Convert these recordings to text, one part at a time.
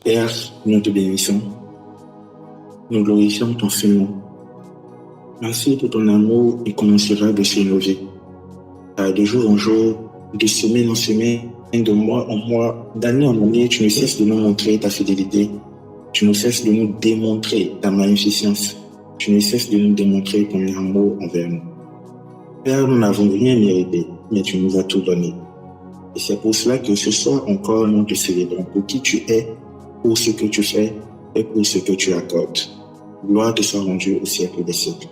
Père, nous te bénissons. Nous glorifions ton Seigneur. Merci pour ton amour incommensurable sur nos vies. De jour en jour, de semaine en semaine, de mois en mois, d'année en année, tu ne cesses de nous montrer ta fidélité. Tu ne cesses de nous démontrer ta magnificence. Tu ne cesses de nous démontrer ton amour envers nous. Père, nous n'avons rien mérité, mais tu nous as tout donné. Et c'est pour cela que ce soir encore, nous te célébrons pour qui tu es, pour ce que tu fais et pour ce que tu accordes. Gloire te soit rendue au siècle des siècles.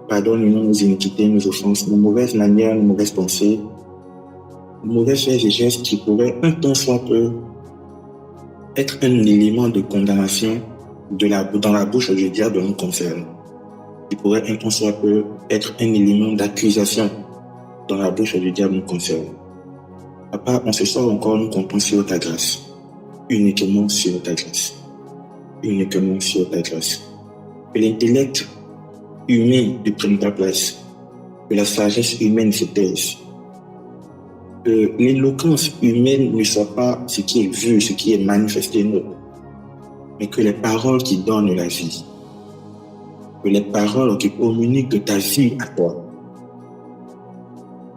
Pardonne-nous nos iniquités, nos offenses, nos mauvaises manières, nos mauvaises pensées, nos mauvais faits et gestes qui pourraient un temps soit peu être un élément de condamnation dans la bouche du diable nous concerne. Qui pourrait un temps soit peu être un élément d'accusation dans la bouche du diable nous concerne. Papa, on se sort encore, nous comptons sur ta grâce. Uniquement sur ta grâce. Uniquement sur ta grâce. Que l'intellect humain ne prenne pas place. Que la sagesse humaine se taise. Que l'éloquence humaine ne soit pas ce qui est vu, ce qui est manifesté nous. Mais que les paroles qui donnent la vie. Que les paroles qui communiquent de ta vie à toi.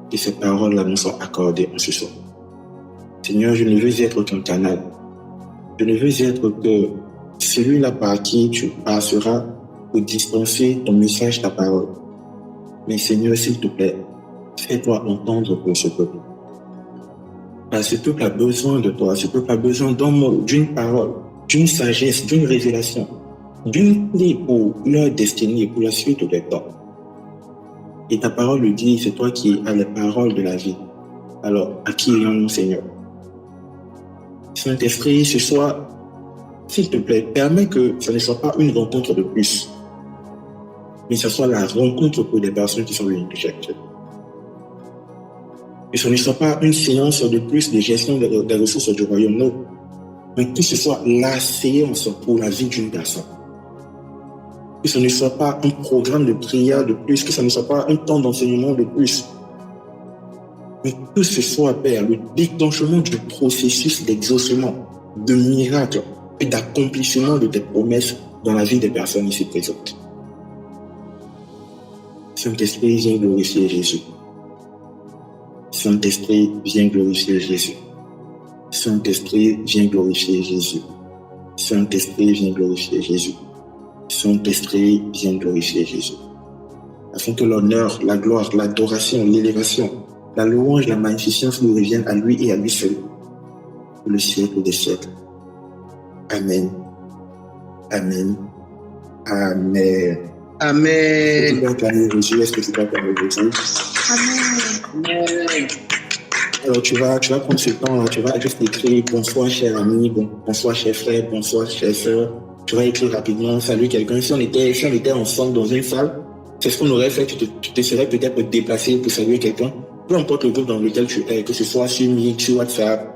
Que ces paroles-là nous soient accordées en ce soir. Seigneur, je ne veux être qu'un canal. Je ne veux être que celui-là par qui tu passeras pour dispenser ton message, ta parole. Mais Seigneur, s'il te plaît, fais-toi entendre pour ce peuple. Parce que ce peuple a besoin de toi, ce peuple a besoin d'un mot, d'une parole, d'une sagesse, d'une révélation, d'une clé pour leur destinée, pour la suite des temps. Et ta parole le dit, c'est toi qui as les paroles de la vie. Alors, à qui irons-nous, Seigneur? Saint-Esprit, ce soir, s'il te plaît, permets que ce ne soit pas une rencontre de plus, mais que ce soit la rencontre pour des personnes qui sont venues te chercher. Que ce ne soit pas une séance de plus de gestion des ressources du royaume, non, mais que ce soit la séance pour la vie d'une personne. Que ce ne soit pas un programme de prière de plus, que ce ne soit pas un temps d'enseignement de plus, mais que ce soit, Père, le déclenchement du processus d'exaucement, de miracle et d'accomplissement de tes promesses dans la vie des personnes ici présentes. Saint-Esprit, viens glorifier Jésus. Saint-Esprit, viens glorifier Jésus. Saint-Esprit, viens glorifier Jésus. Saint-Esprit, viens glorifier Jésus. Saint-Esprit, viens glorifier Jésus. Afin que l'honneur, la gloire, l'adoration, l'élévation, la louange, la magnificence nous reviennent à lui et à lui seul, pour le siècle des siècles. Amen. Amen. Amen. Amen. Est-ce que tu peux acclamer Jésus? Est-ce que tu peux acclamer Jésus? Amen. Alors tu vas prendre ce temps, tu vas juste écrire bonsoir cher ami, bonsoir cher frère, bonsoir chère sœur. Tu vas écrire rapidement, salut quelqu'un. Si on était ensemble dans une salle, c'est ce qu'on aurait fait, tu te serais peut-être déplacé pour saluer quelqu'un. Peu importe le groupe dans lequel tu es, que ce soit sur Meet, sur WhatsApp,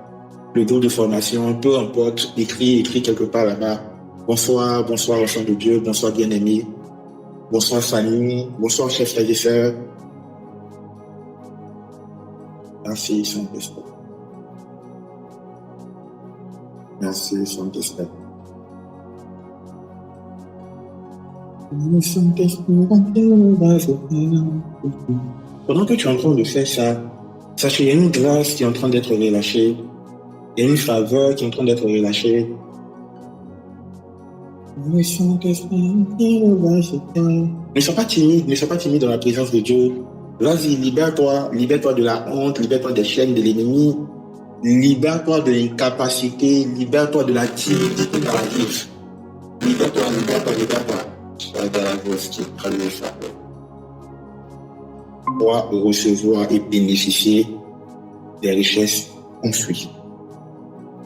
le groupe de formation, peu importe, écris quelque part là-bas. Bonsoir enfant de Dieu, bonsoir bien-aimé, bonsoir famille, bonsoir chers frères et sœurs. Merci Saint-Esprit. Merci Saint-Esprit. Pendant que tu es en train de faire ça, sache qu'il y a une grâce qui est en train d'être relâchée. Il y a une faveur qui est en train d'être relâchée. Ne sois pas timide dans la présence de Dieu. Vas-y, libère-toi de la honte, libère-toi des chaînes de l'ennemi, libère-toi de l'incapacité, libère-toi de la timidité dans la vie. Libère-toi. Pour recevoir et bénéficier des richesses enfouies.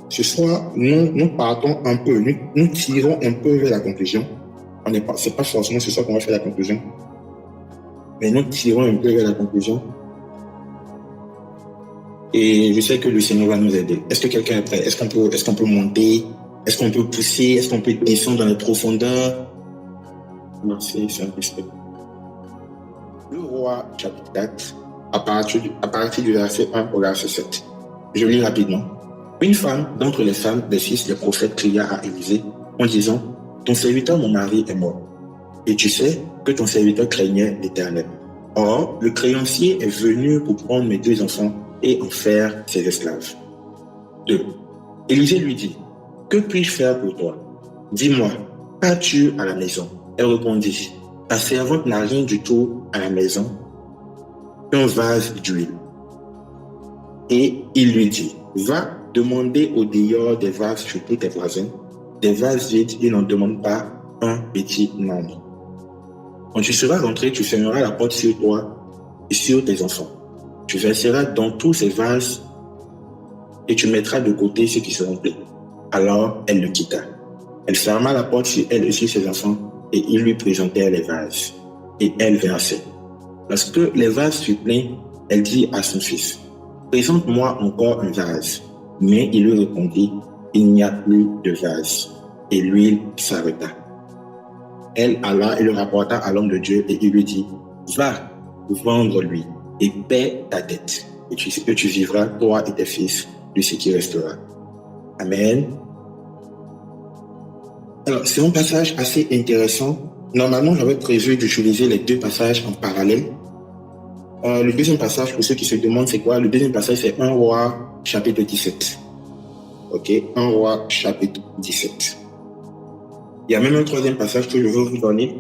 Ce soir, nous partons un peu, nous tirons un peu vers la conclusion. C'est pas forcément ce soir qu'on va faire la conclusion, mais nous tirons un peu vers la conclusion. Et je sais que le Seigneur va nous aider. Est-ce que quelqu'un est prêt? Est-ce qu'on peut monter? Est-ce qu'on peut pousser? Est-ce qu'on peut descendre dans les profondeurs? Non, c'est un peu ça. Le roi, chapitre 4, à partir du verset 1 au verset 7. Je lis rapidement. Une femme d'entre les femmes des fils des prophètes cria à Élisée en disant, ton serviteur, mon mari, est mort. Et tu sais que ton serviteur craignait l'Éternel. Or, le créancier est venu pour prendre mes 2 enfants et en faire ses esclaves. 2. Élisée lui dit, que puis-je faire pour toi? Dis-moi, qu'as-tu à la maison? Elle répondit, ta servante n'a rien du tout à la maison qu'un vase d'huile. Et il lui dit, va demander au dehors des vases chez tous tes voisins, des vases vides, ils n'en demandent pas un petit nombre. Quand tu seras rentré, tu fermeras la porte sur toi et sur tes enfants. Tu verseras dans tous ces vases et tu mettras de côté ceux qui seront pleins. Alors elle le quitta. Elle ferma la porte sur elle et sur ses enfants et ils lui présentèrent les vases. Et elle versait. Lorsque les vases furent pleins, elle dit à son fils, présente-moi encore un vase. Mais il lui répondit, il n'y a plus de vase. Et l'huile s'arrêta. Elle alla et le rapporta à l'homme de Dieu et il lui dit, va vendre-lui et paie ta dette. Et tu vivras, toi et tes fils, de ce qui restera. Amen. Alors, c'est un passage assez intéressant. Normalement, j'avais prévu d'utiliser les 2 passages en parallèle. Le deuxième passage, pour ceux qui se demandent c'est quoi, le deuxième passage, c'est 1 Roi, chapitre 17. Ok, 1 Roi, chapitre 17. Il y a même un troisième passage que je veux vous donner.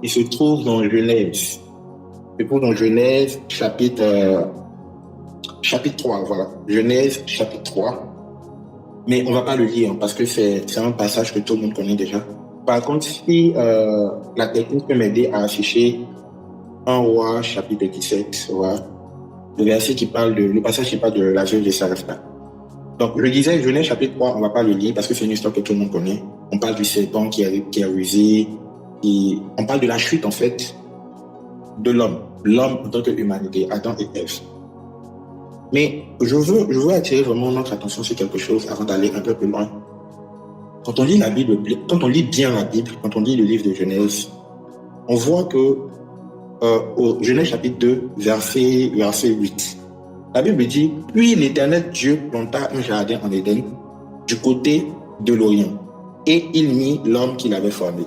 Il se trouve dans Genèse. Il se trouve dans Genèse, chapitre 3, voilà. Genèse, chapitre 3. Mais on ne va pas le lire parce que c'est un passage que tout le monde connaît déjà. Par contre, si la technique peut m'aider à afficher 1 Roi, chapitre 17, voilà. Le passage qui parle de la veuve de Sarepta. Donc, je disais, Genèse chapitre 3, on ne va pas le lire parce que c'est une histoire que tout le monde connaît. On parle du serpent qui a rusé. On parle de la chute, en fait, de l'homme. L'homme en tant qu'humanité, Adam et Ève. Mais je veux attirer vraiment notre attention sur quelque chose avant d'aller un peu plus loin. Quand on lit la Bible, quand on lit bien la Bible, quand on lit le livre de Genèse, on voit que au Genèse chapitre 2, verset 8, la Bible dit, puis l'Éternel Dieu planta un jardin en Éden du côté de l'Orient, et il mit l'homme qu'il avait formé.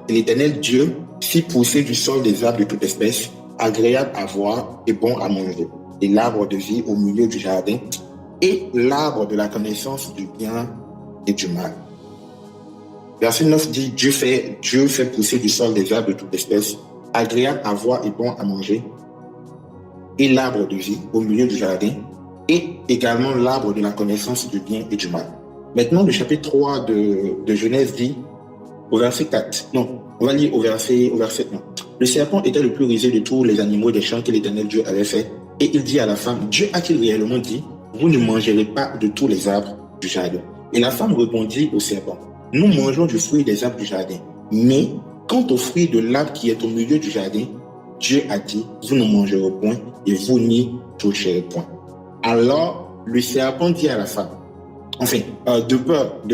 Et l'Éternel Dieu fit pousser du sol des arbres de toute espèce, agréables à voir et bons à manger, et l'arbre de vie au milieu du jardin, et l'arbre de la connaissance du bien et du mal. Verset 9 dit, Dieu fait pousser du sol des arbres de toute espèce, agréables à voir et bons à manger, et l'arbre de vie au milieu du jardin, et également l'arbre de la connaissance du bien et du mal. Maintenant, le chapitre 3 de Genèse dit, au verset 4, non, on va lire au verset 1. Le serpent était le plus rusé de tous les animaux des champs que l'Éternel Dieu avait fait, et il dit à la femme, Dieu a-t-il réellement dit, vous ne mangerez pas de tous les arbres du jardin? Et la femme répondit au serpent, nous mangeons du fruit des arbres du jardin, mais quant au fruit de l'arbre qui est au milieu du jardin, Dieu a dit, vous ne mangerez point et vous n'y toucherez point. Alors, le serpent dit à la femme, enfin, de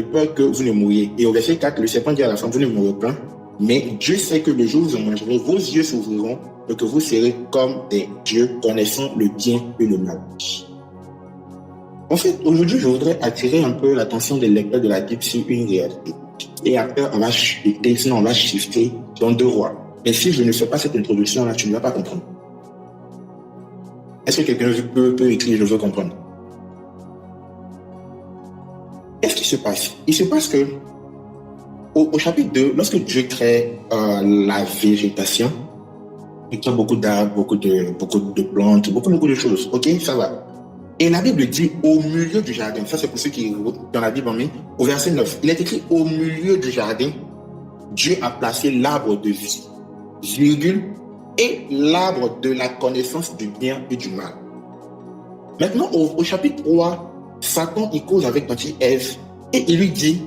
peur que vous ne mouriez. Et au verset 4, le serpent dit à la femme, vous ne mourrez point, mais Dieu sait que le jour où vous en mangerez, vos yeux s'ouvriront et que vous serez comme des dieux connaissant le bien et le mal. En fait, aujourd'hui, je voudrais attirer un peu l'attention des lecteurs de la Bible sur une réalité. Et après, on va shifter dans 2 Rois. Mais si je ne fais pas cette introduction-là, tu ne vas pas comprendre. Est-ce que quelqu'un peut écrire, je veux comprendre? Qu'est-ce qui se passe? Il se passe que, au chapitre 2, lorsque Dieu crée la végétation, il crée beaucoup d'arbres, beaucoup de plantes, beaucoup de choses. Ok, ça va. Et la Bible dit au milieu du jardin. Ça, c'est pour ceux qui, dans la Bible, on met au verset 9. Il est écrit au milieu du jardin, Dieu a placé l'arbre de vie, virgule, et l'arbre de la connaissance du bien et du mal. Maintenant, au chapitre 3, Satan, il cause avec notre Ève et il lui dit,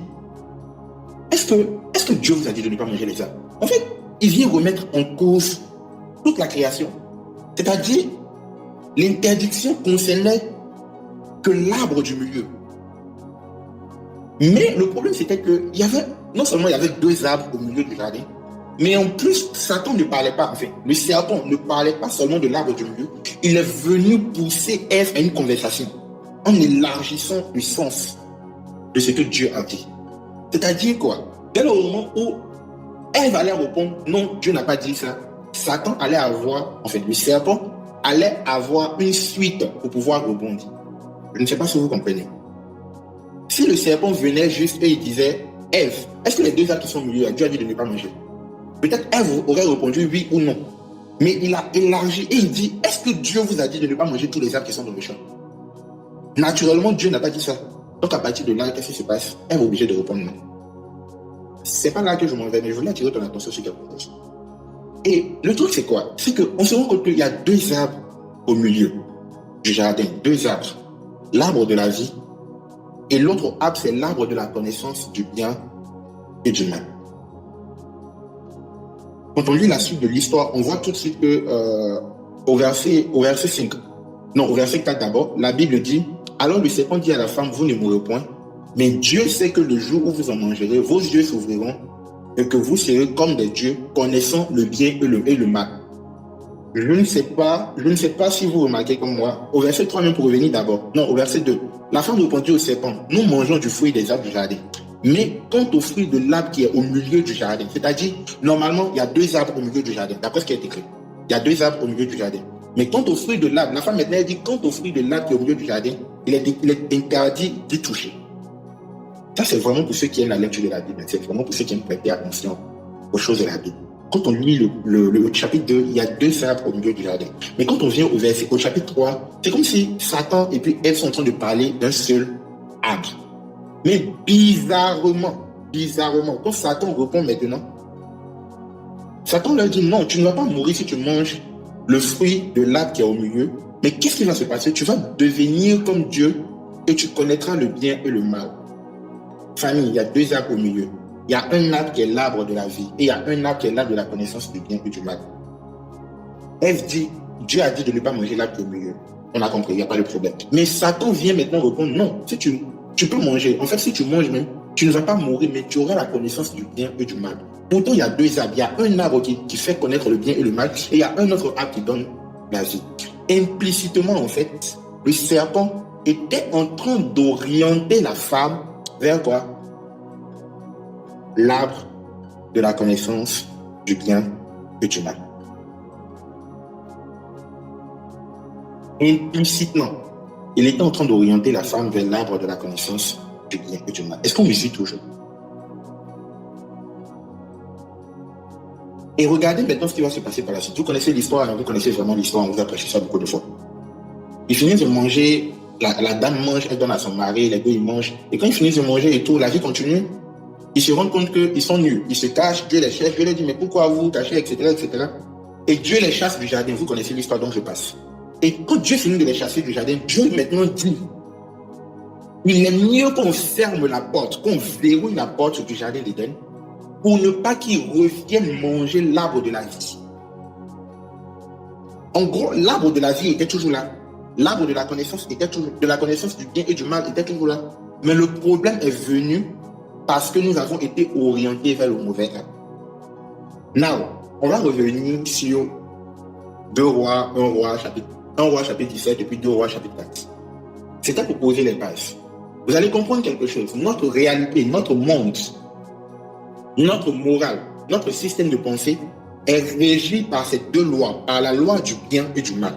est-ce que Dieu vous a dit de ne pas manger les arbres? En fait, il vient remettre en cause toute la création. C'est-à-dire, l'interdiction concernait que l'arbre du milieu. Mais le problème, c'était que non seulement il y avait deux arbres au milieu du jardin, mais en plus, Satan ne parlait pas, enfin, le serpent ne parlait pas seulement de l'arbre du milieu, il est venu pousser Ève à une conversation en élargissant le sens de ce que Dieu a dit. C'est-à-dire quoi? Dès le moment où Ève allait répondre, non, Dieu n'a pas dit ça, Satan allait avoir, en fait, le serpent allait avoir une suite pour pouvoir rebondir. Je ne sais pas si vous comprenez. Si le serpent venait juste et il disait, Ève, est-ce que les deux arbres qui sont au milieu, Dieu a dit de ne pas manger? Peut-être Ève aurait répondu oui ou non. Mais il a élargi et il dit, est-ce que Dieu vous a dit de ne pas manger tous les arbres qui sont dans le champ? Naturellement, Dieu n'a pas dit ça. Donc à partir de là, qu'est-ce qui se passe? Ève est obligée de répondre non. C'est pas là que je m'en vais, mais je voulais attirer ton attention sur quelque chose. Et le truc, c'est quoi? C'est qu'on se rend compte qu'il y a deux arbres au milieu du jardin, deux arbres. L'arbre de la vie et l'autre arbre, c'est l'arbre de la connaissance du bien et du mal. Quand on lit la suite de l'histoire, on voit tout de suite que au verset 5, non, au verset 4 d'abord, la Bible dit, alors le serpent dit à la femme, vous ne mourrez point, mais Dieu sait que le jour où vous en mangerez, vos yeux s'ouvriront et que vous serez comme des dieux, connaissant le bien et le mal. Je ne sais pas si vous remarquez comme moi, au verset 3 même pour revenir d'abord, non, au verset 2, la femme répondit au serpent, nous mangeons du fruit des arbres du jardin. Mais quant au fruit de l'arbre qui est au milieu du jardin, c'est-à-dire, normalement, il y a deux arbres au milieu du jardin, d'après ce qui est écrit. Il y a deux arbres au milieu du jardin. Mais quant au fruit de l'arbre, la femme maintenant dit, quant au fruit de l'arbre qui est au milieu du jardin, il est interdit d'y toucher. Ça, c'est vraiment pour ceux qui aiment la lecture de la Bible. C'est vraiment pour ceux qui aiment prêter attention aux choses de la Bible. Quand on lit le chapitre 2, il y a deux arbres au milieu du jardin. Mais quand on vient au chapitre 3, c'est comme si Satan et puis Ève sont en train de parler d'un seul arbre. Mais bizarrement, quand Satan répond maintenant, Satan leur dit non, tu ne vas pas mourir si tu manges le fruit de l'arbre qui est au milieu. Mais qu'est-ce qui va se passer? Tu vas devenir comme Dieu et tu connaîtras le bien et le mal. Famille, il y a deux arbres au milieu. Il y a un arbre qui est l'arbre de la vie et il y a un arbre qui est l'arbre de la connaissance du bien et du mal. Ève dit, Dieu a dit de ne pas manger l'arbre qui est au milieu. On a compris, il n'y a pas de problème. Mais Satan vient maintenant répondre, non, si tu peux manger. En fait, si tu manges même, tu ne vas pas mourir, mais tu auras la connaissance du bien et du mal. Pourtant, il y a deux arbres. Il y a un arbre qui fait connaître le bien et le mal, et il y a un autre arbre qui donne la vie. Implicitement, en fait, le serpent était en train d'orienter la femme vers quoi? L'arbre de la connaissance du bien et du mal. Implicitement, il était en train d'orienter la femme vers l'arbre de la connaissance du bien et du mal. Est-ce qu'on me suit toujours? Et regardez maintenant ce qui va se passer par la suite. Vous connaissez l'histoire, vous connaissez vraiment l'histoire, on vous a prêché ça beaucoup de fois. Ils finissent de manger, la dame mange, elle donne à son mari, les deux ils mangent. Et quand ils finissent de manger et tout, la vie continue. Ils se rendent compte qu'ils sont nuls. Ils se cachent, Dieu les cherche, Dieu leur dit, mais pourquoi vous cachez, etc., etc. Et Dieu les chasse du jardin. Vous connaissez l'histoire dont je passe. Et quand Dieu finit de les chasser du jardin, Dieu maintenant dit, il est mieux qu'on ferme la porte, qu'on verrouille la porte du jardin d'Éden pour ne pas qu'ils reviennent manger l'arbre de la vie. En gros, l'arbre de la vie était toujours là. L'arbre de la connaissance du bien et du mal était toujours là. Mais le problème est venu parce que nous avons été orientés vers le mauvais arbre. Now, on va revenir sur 1 roi chapitre 17 et puis 2 rois chapitre 4. C'était pour poser les bases. Vous allez comprendre quelque chose. Notre réalité, notre monde, notre morale, notre système de pensée est régi par ces deux lois, par la loi du bien et du mal.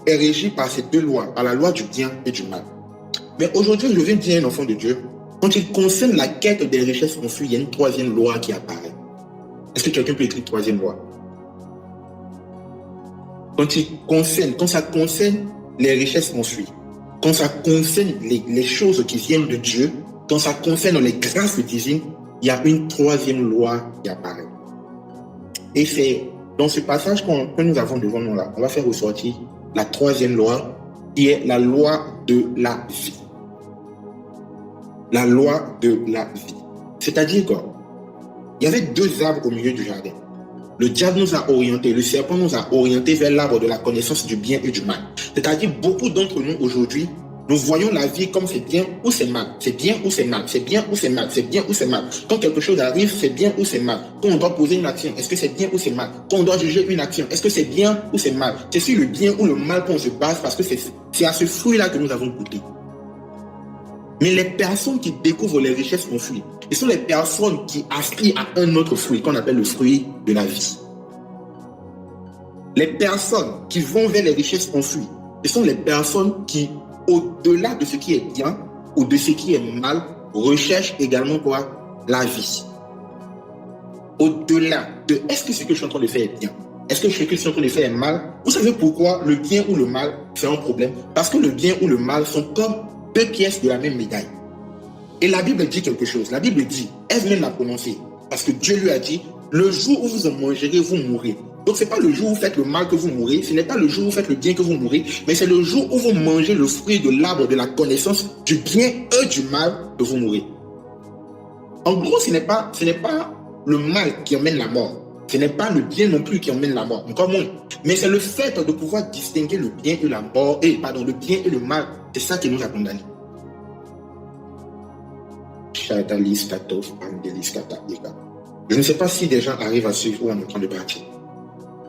Est régi par ces deux lois, par la loi du bien et du mal. Mais aujourd'hui, je viens dire à un enfant de Dieu, quand il concerne la quête des richesses ensuite, il y a une troisième loi qui apparaît. Est-ce que quelqu'un peut écrire troisième loi? Quand ça concerne les richesses ensuite, quand ça concerne les choses qui viennent de Dieu, quand ça concerne les grâces divines, il y a une troisième loi qui apparaît. Et c'est dans ce passage que nous avons devant nous là, on va faire ressortir la troisième loi, qui est la loi de la vie. La loi de la vie. C'est-à-dire quoi? Il y avait deux arbres au milieu du jardin. Le diable nous a orientés, le serpent nous a orientés vers l'arbre de la connaissance du bien et du mal. C'est-à-dire beaucoup d'entre nous aujourd'hui, Nous voyons la vie comme c'est bien ou c'est mal. C'est bien ou c'est mal. C'est bien ou c'est mal. C'est bien ou c'est mal. Quand quelque chose arrive, c'est bien ou c'est mal. Quand on doit poser une action, est-ce que c'est bien ou c'est mal? Quand on doit juger une action, est-ce que c'est bien ou c'est mal? C'est sur le bien ou le mal qu'on se base parce que c'est à ce fruit-là que nous avons goûté. Mais les personnes qui découvrent les richesses enfouies, ce sont les personnes qui aspirent à un autre fruit qu'on appelle le fruit de la vie. Les personnes qui vont vers les richesses enfouies, ce sont les personnes qui, au-delà de ce qui est bien ou de ce qui est mal, recherchent également quoi? La vie. Au-delà de est-ce que ce que je suis en train de faire est bien? Est-ce que ce que je suis en train de faire est mal? Vous savez pourquoi le bien ou le mal, c'est un problème? Parce que le bien ou le mal sont comme deux pièces de la même médaille. Et la Bible dit quelque chose. La Bible dit, Ève-même l'a prononcé, parce que Dieu lui a dit, le jour où vous en mangerez, vous mourrez. Donc ce n'est pas le jour où vous faites le mal que vous mourrez, ce n'est pas le jour où vous faites le bien que vous mourrez, mais c'est le jour où vous mangez le fruit de l'arbre de la connaissance du bien et du mal que vous mourrez. En gros, ce n'est pas le mal qui emmène la mort. Ce n'est pas le bien non plus qui emmène la mort, encore moins. Mais c'est le fait de pouvoir distinguer le bien et la mort, le bien et le mal. C'est ça qui nous a condamnés. Je ne sais pas si des gens arrivent à suivre où on est en train de partir.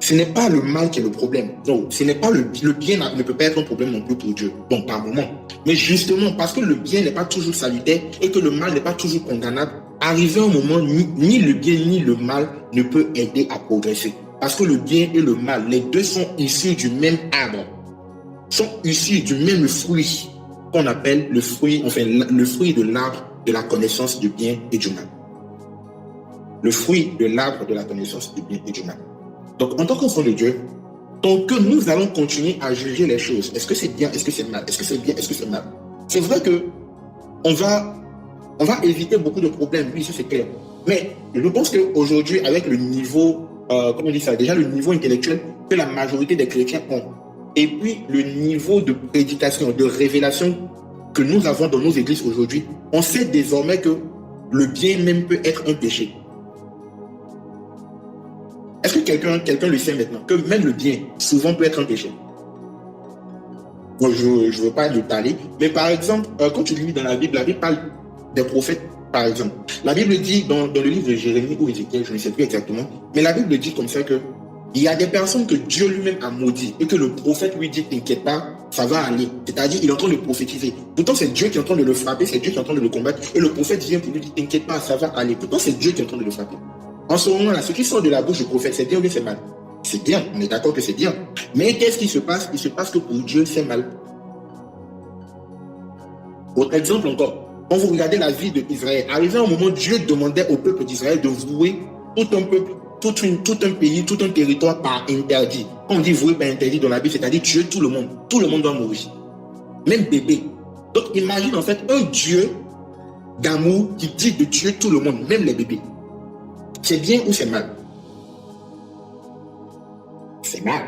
Ce n'est pas le mal qui est le problème. Non, ce n'est pas le bien ne peut pas être un problème non plus pour Dieu. Bon, par moment. Mais justement, parce que le bien n'est pas toujours salutaire et que le mal n'est pas toujours condamnable, arrivé un moment, ni le bien ni le mal ne peut aider à progresser. Parce que le bien et le mal, les deux sont issus du même arbre, sont issus du même fruit qu'on appelle le fruit de l'arbre de la connaissance du bien et du mal. Le fruit de l'arbre de la connaissance du bien et du mal. Donc, en tant qu'enfant de Dieu, tant que nous allons continuer à juger les choses, est-ce que c'est bien, est-ce que c'est mal, est-ce que c'est bien, est-ce que c'est mal? C'est vrai que on va éviter beaucoup de problèmes, oui, ça c'est clair. Mais je pense qu'aujourd'hui, avec le niveau, comment on dit ça, déjà le niveau intellectuel que la majorité des chrétiens ont, et puis le niveau de prédication, de révélation que nous avons dans nos églises aujourd'hui, on sait désormais que le bien même peut être un péché. Est-ce que quelqu'un le sait maintenant, que même le bien, souvent, peut être un péché? Bon, je ne veux pas détailler, mais par exemple, quand tu lis dans la Bible parle des prophètes, par exemple. La Bible dit dans le livre de Jérémie ou Ézéchiel, je ne sais plus exactement, mais la Bible dit comme ça que il y a des personnes que Dieu lui-même a maudit et que le prophète lui dit, t'inquiète pas, ça va aller. C'est-à-dire, il est en train de prophétiser. Pourtant, c'est Dieu qui est en train de le frapper, c'est Dieu qui est en train de le combattre, et le prophète vient pour lui dire, t'inquiète pas, ça va aller. Pourtant, c'est Dieu qui est en train de le frapper. En ce moment-là, ce qui sort de la bouche du prophète, c'est bien ou bien c'est mal? C'est bien, on est d'accord que c'est bien. Mais qu'est-ce qui se passe? Il se passe que pour Dieu, c'est mal. Autre exemple encore, quand vous regardez la vie d'Israël, arrivé à un moment, Dieu demandait au peuple d'Israël de vouer tout un peuple, tout un pays, tout un territoire par interdit. Quand on dit vouer par interdit dans la Bible, c'est-à-dire tuer tout le monde doit mourir. Même bébé. Donc imagine en fait un Dieu d'amour qui dit de tuer tout le monde, même les bébés. C'est bien ou c'est mal? C'est mal.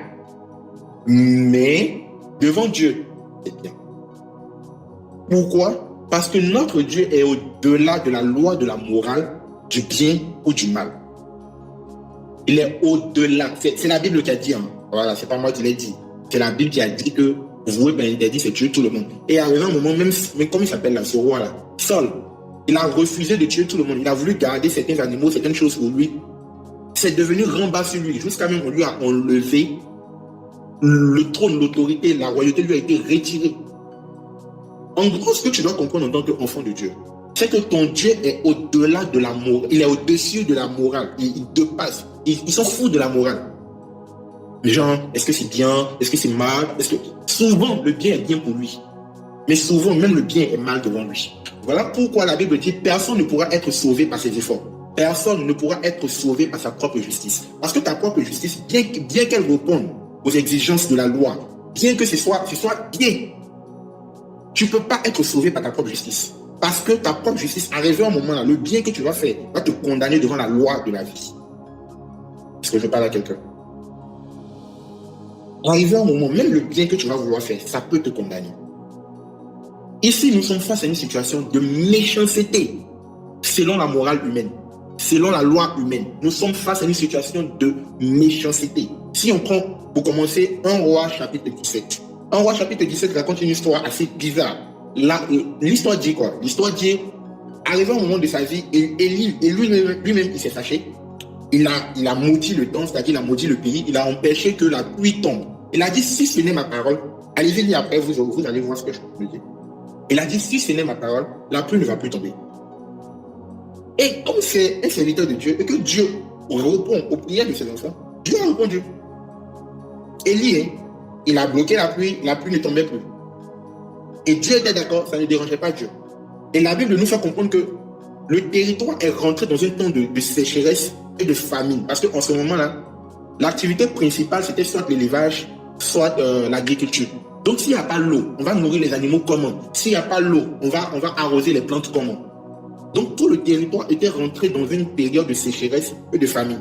Mais devant Dieu, c'est bien. Pourquoi? Parce que notre Dieu est au-delà de la loi de la morale, du bien ou du mal. Il est au-delà. C'est la Bible qui a dit. Hein. Voilà, c'est pas moi qui l'ai dit. C'est la Bible qui a dit que vouer par interdit, c'est tuer tout le monde. Et à un moment, même comment il s'appelle là, ce roi-là, Saul, il a refusé de tuer tout le monde. Il a voulu garder certains animaux, certaines choses pour lui. C'est devenu grand-bas sur lui. Jusqu'à même, on lui a enlevé le trône, l'autorité, la royauté lui a été retirée. En gros, ce que tu dois comprendre en tant qu'enfant de Dieu, c'est que ton Dieu est au-delà de la morale. Il est au-dessus de la morale. Il dépasse. Il s'en fout de la morale. Genre, est-ce que c'est bien? Est-ce que c'est mal? Souvent, le bien est bien pour lui. Mais souvent, même le bien est mal devant lui. Voilà pourquoi la Bible dit personne ne pourra être sauvé par ses efforts. Personne ne pourra être sauvé par sa propre justice. Parce que ta propre justice, bien qu'elle réponde aux exigences de la loi, bien que ce soit bien, tu ne peux pas être sauvé par ta propre justice. Parce que ta propre justice, arrivé à un moment là, le bien que tu vas faire va te condamner devant la loi de la vie. Est-ce que je parle à quelqu'un? Arrivé à un moment, même le bien que tu vas vouloir faire, ça peut te condamner. Ici, nous sommes face à une situation de méchanceté selon la morale humaine, selon la loi humaine. Nous sommes face à une situation de méchanceté. Si on prend, pour commencer, 1 Roi chapitre 17. 1 Roi chapitre 17 raconte une histoire assez bizarre. l'histoire dit quoi? L'histoire dit, arrivé au moment de sa vie, Élie, et lui-même, il s'est fâché. Il a maudit le temps, c'est-à-dire il a maudit le pays, il a empêché que la pluie tombe. Il a dit, si ce n'est ma parole, allez-y lire après, vous allez voir ce que je veux dire. Il a dit, si ce n'est ma parole, la pluie ne va plus tomber. Et comme c'est un serviteur de Dieu, et que Dieu répond aux prières de ses enfants, Dieu a répondu. Élie, il a bloqué la pluie ne tombait plus. Et Dieu était d'accord, ça ne dérangeait pas Dieu. Et la Bible nous fait comprendre que le territoire est rentré dans un temps de sécheresse et de famine. Parce qu'en ce moment-là, l'activité principale, c'était soit l'élevage, soit l'agriculture. Donc, s'il n'y a pas l'eau, on va nourrir les animaux comment? S'il n'y a pas l'eau, on va arroser les plantes comment? Donc, tout le territoire était rentré dans une période de sécheresse et de famine.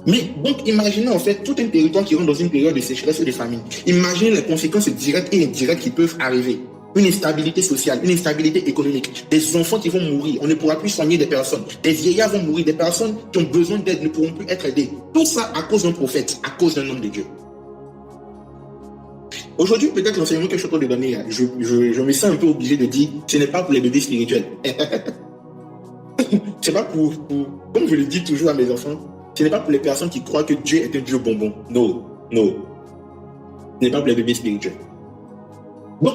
Mais donc, imaginez en fait tout un territoire qui rentre dans une période de sécheresse et de famine. Imaginez les conséquences directes et indirectes qui peuvent arriver. Une instabilité sociale, une instabilité économique, des enfants qui vont mourir, on ne pourra plus soigner des personnes, des vieillards vont mourir, des personnes qui ont besoin d'aide ne pourront plus être aidées. Tout ça à cause d'un prophète, à cause d'un homme de Dieu. Aujourd'hui, peut-être l'enseignement que je suis en train de donner, je me sens un peu obligé de dire, ce n'est pas pour les bébés spirituels. C'est pas pour, comme je le dis toujours à mes enfants, ce n'est pas pour les personnes qui croient que Dieu est un Dieu bonbon. Non. Ce n'est pas pour les bébés spirituels. Donc,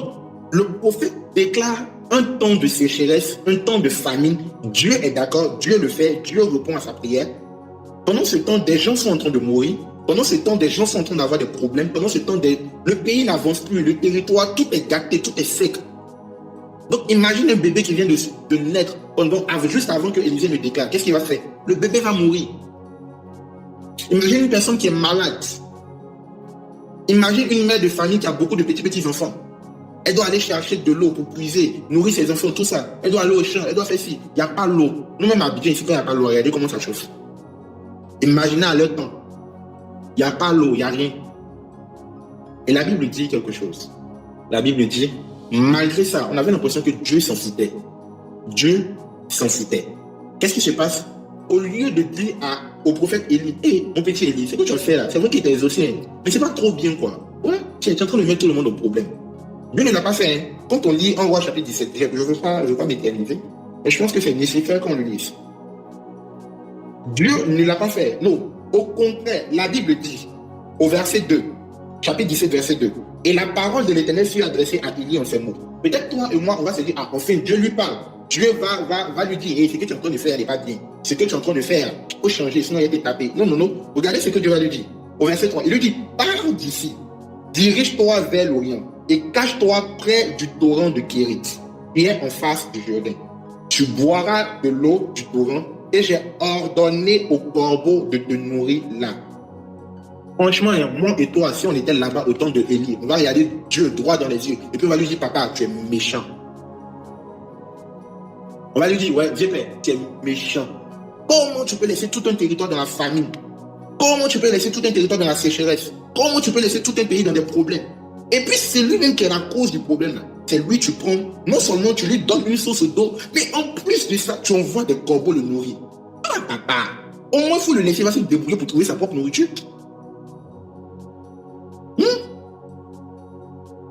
le prophète déclare un temps de sécheresse, un temps de famine. Dieu est d'accord, Dieu le fait, Dieu répond à sa prière. Pendant ce temps, des gens sont en train de mourir. Pendant ce temps, des gens sont en train d'avoir des problèmes. Pendant ce temps, le pays n'avance plus, le territoire, tout est gâté, tout est sec. Donc, imagine un bébé qui vient de naître juste avant que Élisée le déclare. Qu'est-ce qu'il va faire? Le bébé va mourir. Imagine une personne qui est malade. Imagine une mère de famille qui a beaucoup de petits enfants. Elle doit aller chercher de l'eau pour puiser, nourrir ses enfants, tout ça. Elle doit aller au champ, elle doit faire ci. Il n'y a pas l'eau. Nous-mêmes à Abidjan, ici, quand il n'y a pas l'eau, regardez comment ça chauffe. Imaginez à leur temps. Il n'y a pas l'eau, il n'y a rien. Et la Bible dit quelque chose. La Bible dit, malgré ça, on avait l'impression que Dieu s'en foutait. Dieu s'en foutait. Qu'est-ce qui se passe? Au lieu de dire au prophète Élie, hé, mon petit Élie, c'est quoi tu as fait là? C'est vrai qu'il t'a exaucé. Mais c'est pas trop bien, quoi. Ouais, tu es en train de mettre tout le monde au problème. Dieu ne l'a pas fait. Hein. Quand on lit en Roi chapitre 17, je ne veux pas m'éterniser, mais je pense que c'est nécessaire qu'on le lise. Dieu ne l'a pas fait. Non. Au contraire, la Bible dit, au verset 2, chapitre 17, verset 2, et la parole de l'Éternel fut adressée à Élie en ces mots. Peut-être toi et moi, on va se dire, enfin, Dieu lui parle. Dieu va lui dire, ce que tu es en train de faire n'est pas bien. Ce que tu es en train de faire, il faut changer, sinon il a été tapé. Non. Regardez ce que Dieu va lui dire. Au verset 3, il lui dit, pars d'ici, dirige-toi vers l'Orient et cache-toi près du torrent de Kérit, qui est en face du Jourdain. Tu boiras de l'eau du torrent et j'ai ordonné aux corbeaux de te nourrir là. Franchement, moi et toi, si on était là-bas au temps de Élie, on va regarder Dieu droit dans les yeux et puis on va lui dire, papa, tu es méchant. On va lui dire, ouais, viens, tu es méchant. Comment tu peux laisser tout un territoire dans la famine? Comment tu peux laisser tout un territoire dans la sécheresse? Comment tu peux laisser tout un pays dans des problèmes? Et puis c'est lui-même qui est la cause du problème. C'est lui, tu prends, non seulement tu lui donnes une source d'eau, mais en plus de ça, tu envoies des corbeaux le nourrir. Ah papa, au moins il faut le laisser, il va se débrouiller pour trouver sa propre nourriture.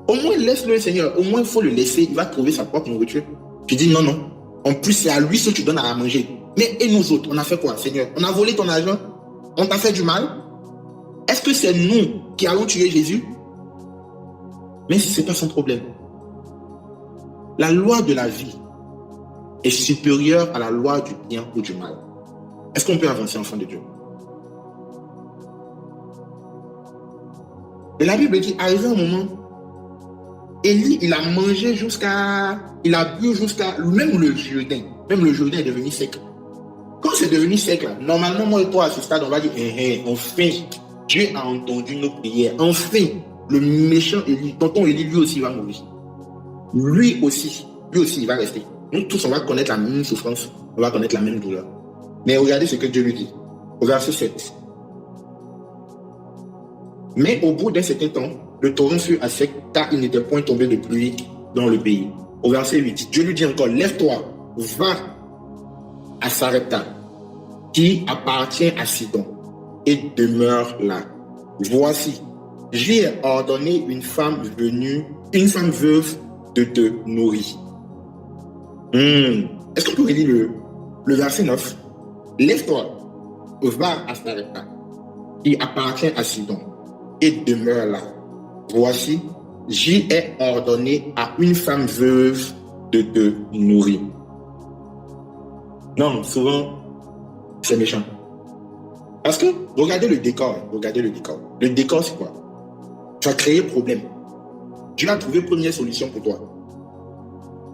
Au moins laisse-le Seigneur, au moins il faut le laisser, il va trouver sa propre nourriture. Tu dis non. En plus c'est à lui ce que tu donnes à manger. Mais et nous autres, on a fait quoi Seigneur? On a volé ton argent? On t'a fait du mal? Est-ce que c'est nous qui allons tuer Jésus? Mais ce n'est pas son problème. La loi de la vie est supérieure à la loi du bien ou du mal. Est-ce qu'on peut avancer, enfant de Dieu? Et la Bible dit, arrivé un moment, Élie, il a mangé il a bu jusqu'à, même le Jourdain est devenu sec. Quand c'est devenu sec, là, normalement, moi et toi, à ce stade, on va dire, enfin, Dieu a entendu nos prières. Enfin, le méchant Élie, tonton Élie, lui aussi va mourir. Lui aussi, il va rester. Nous tous, on va connaître la même souffrance, on va connaître la même douleur. Mais regardez ce que Dieu lui dit, au verset 7. Mais au bout d'un certain temps, le torrent fut à sec, car il n'était point tombé de pluie dans le pays. Au verset 8, Dieu lui dit encore, lève-toi, va à Sarepta, qui appartient à Sidon, et demeure là. Voici, j'ai ordonné une femme veuve de te nourrir. Est-ce qu'on peut relire le verset 9? Lève-toi, va à Sarepta, qui appartient à Sidon, et demeure là. Voici, j'y ai ordonné à une femme veuve de te nourrir. Non, souvent, c'est méchant. Parce que, regardez le décor. Le décor, c'est quoi? Tu as créé problème. Dieu a trouvé première solution pour toi.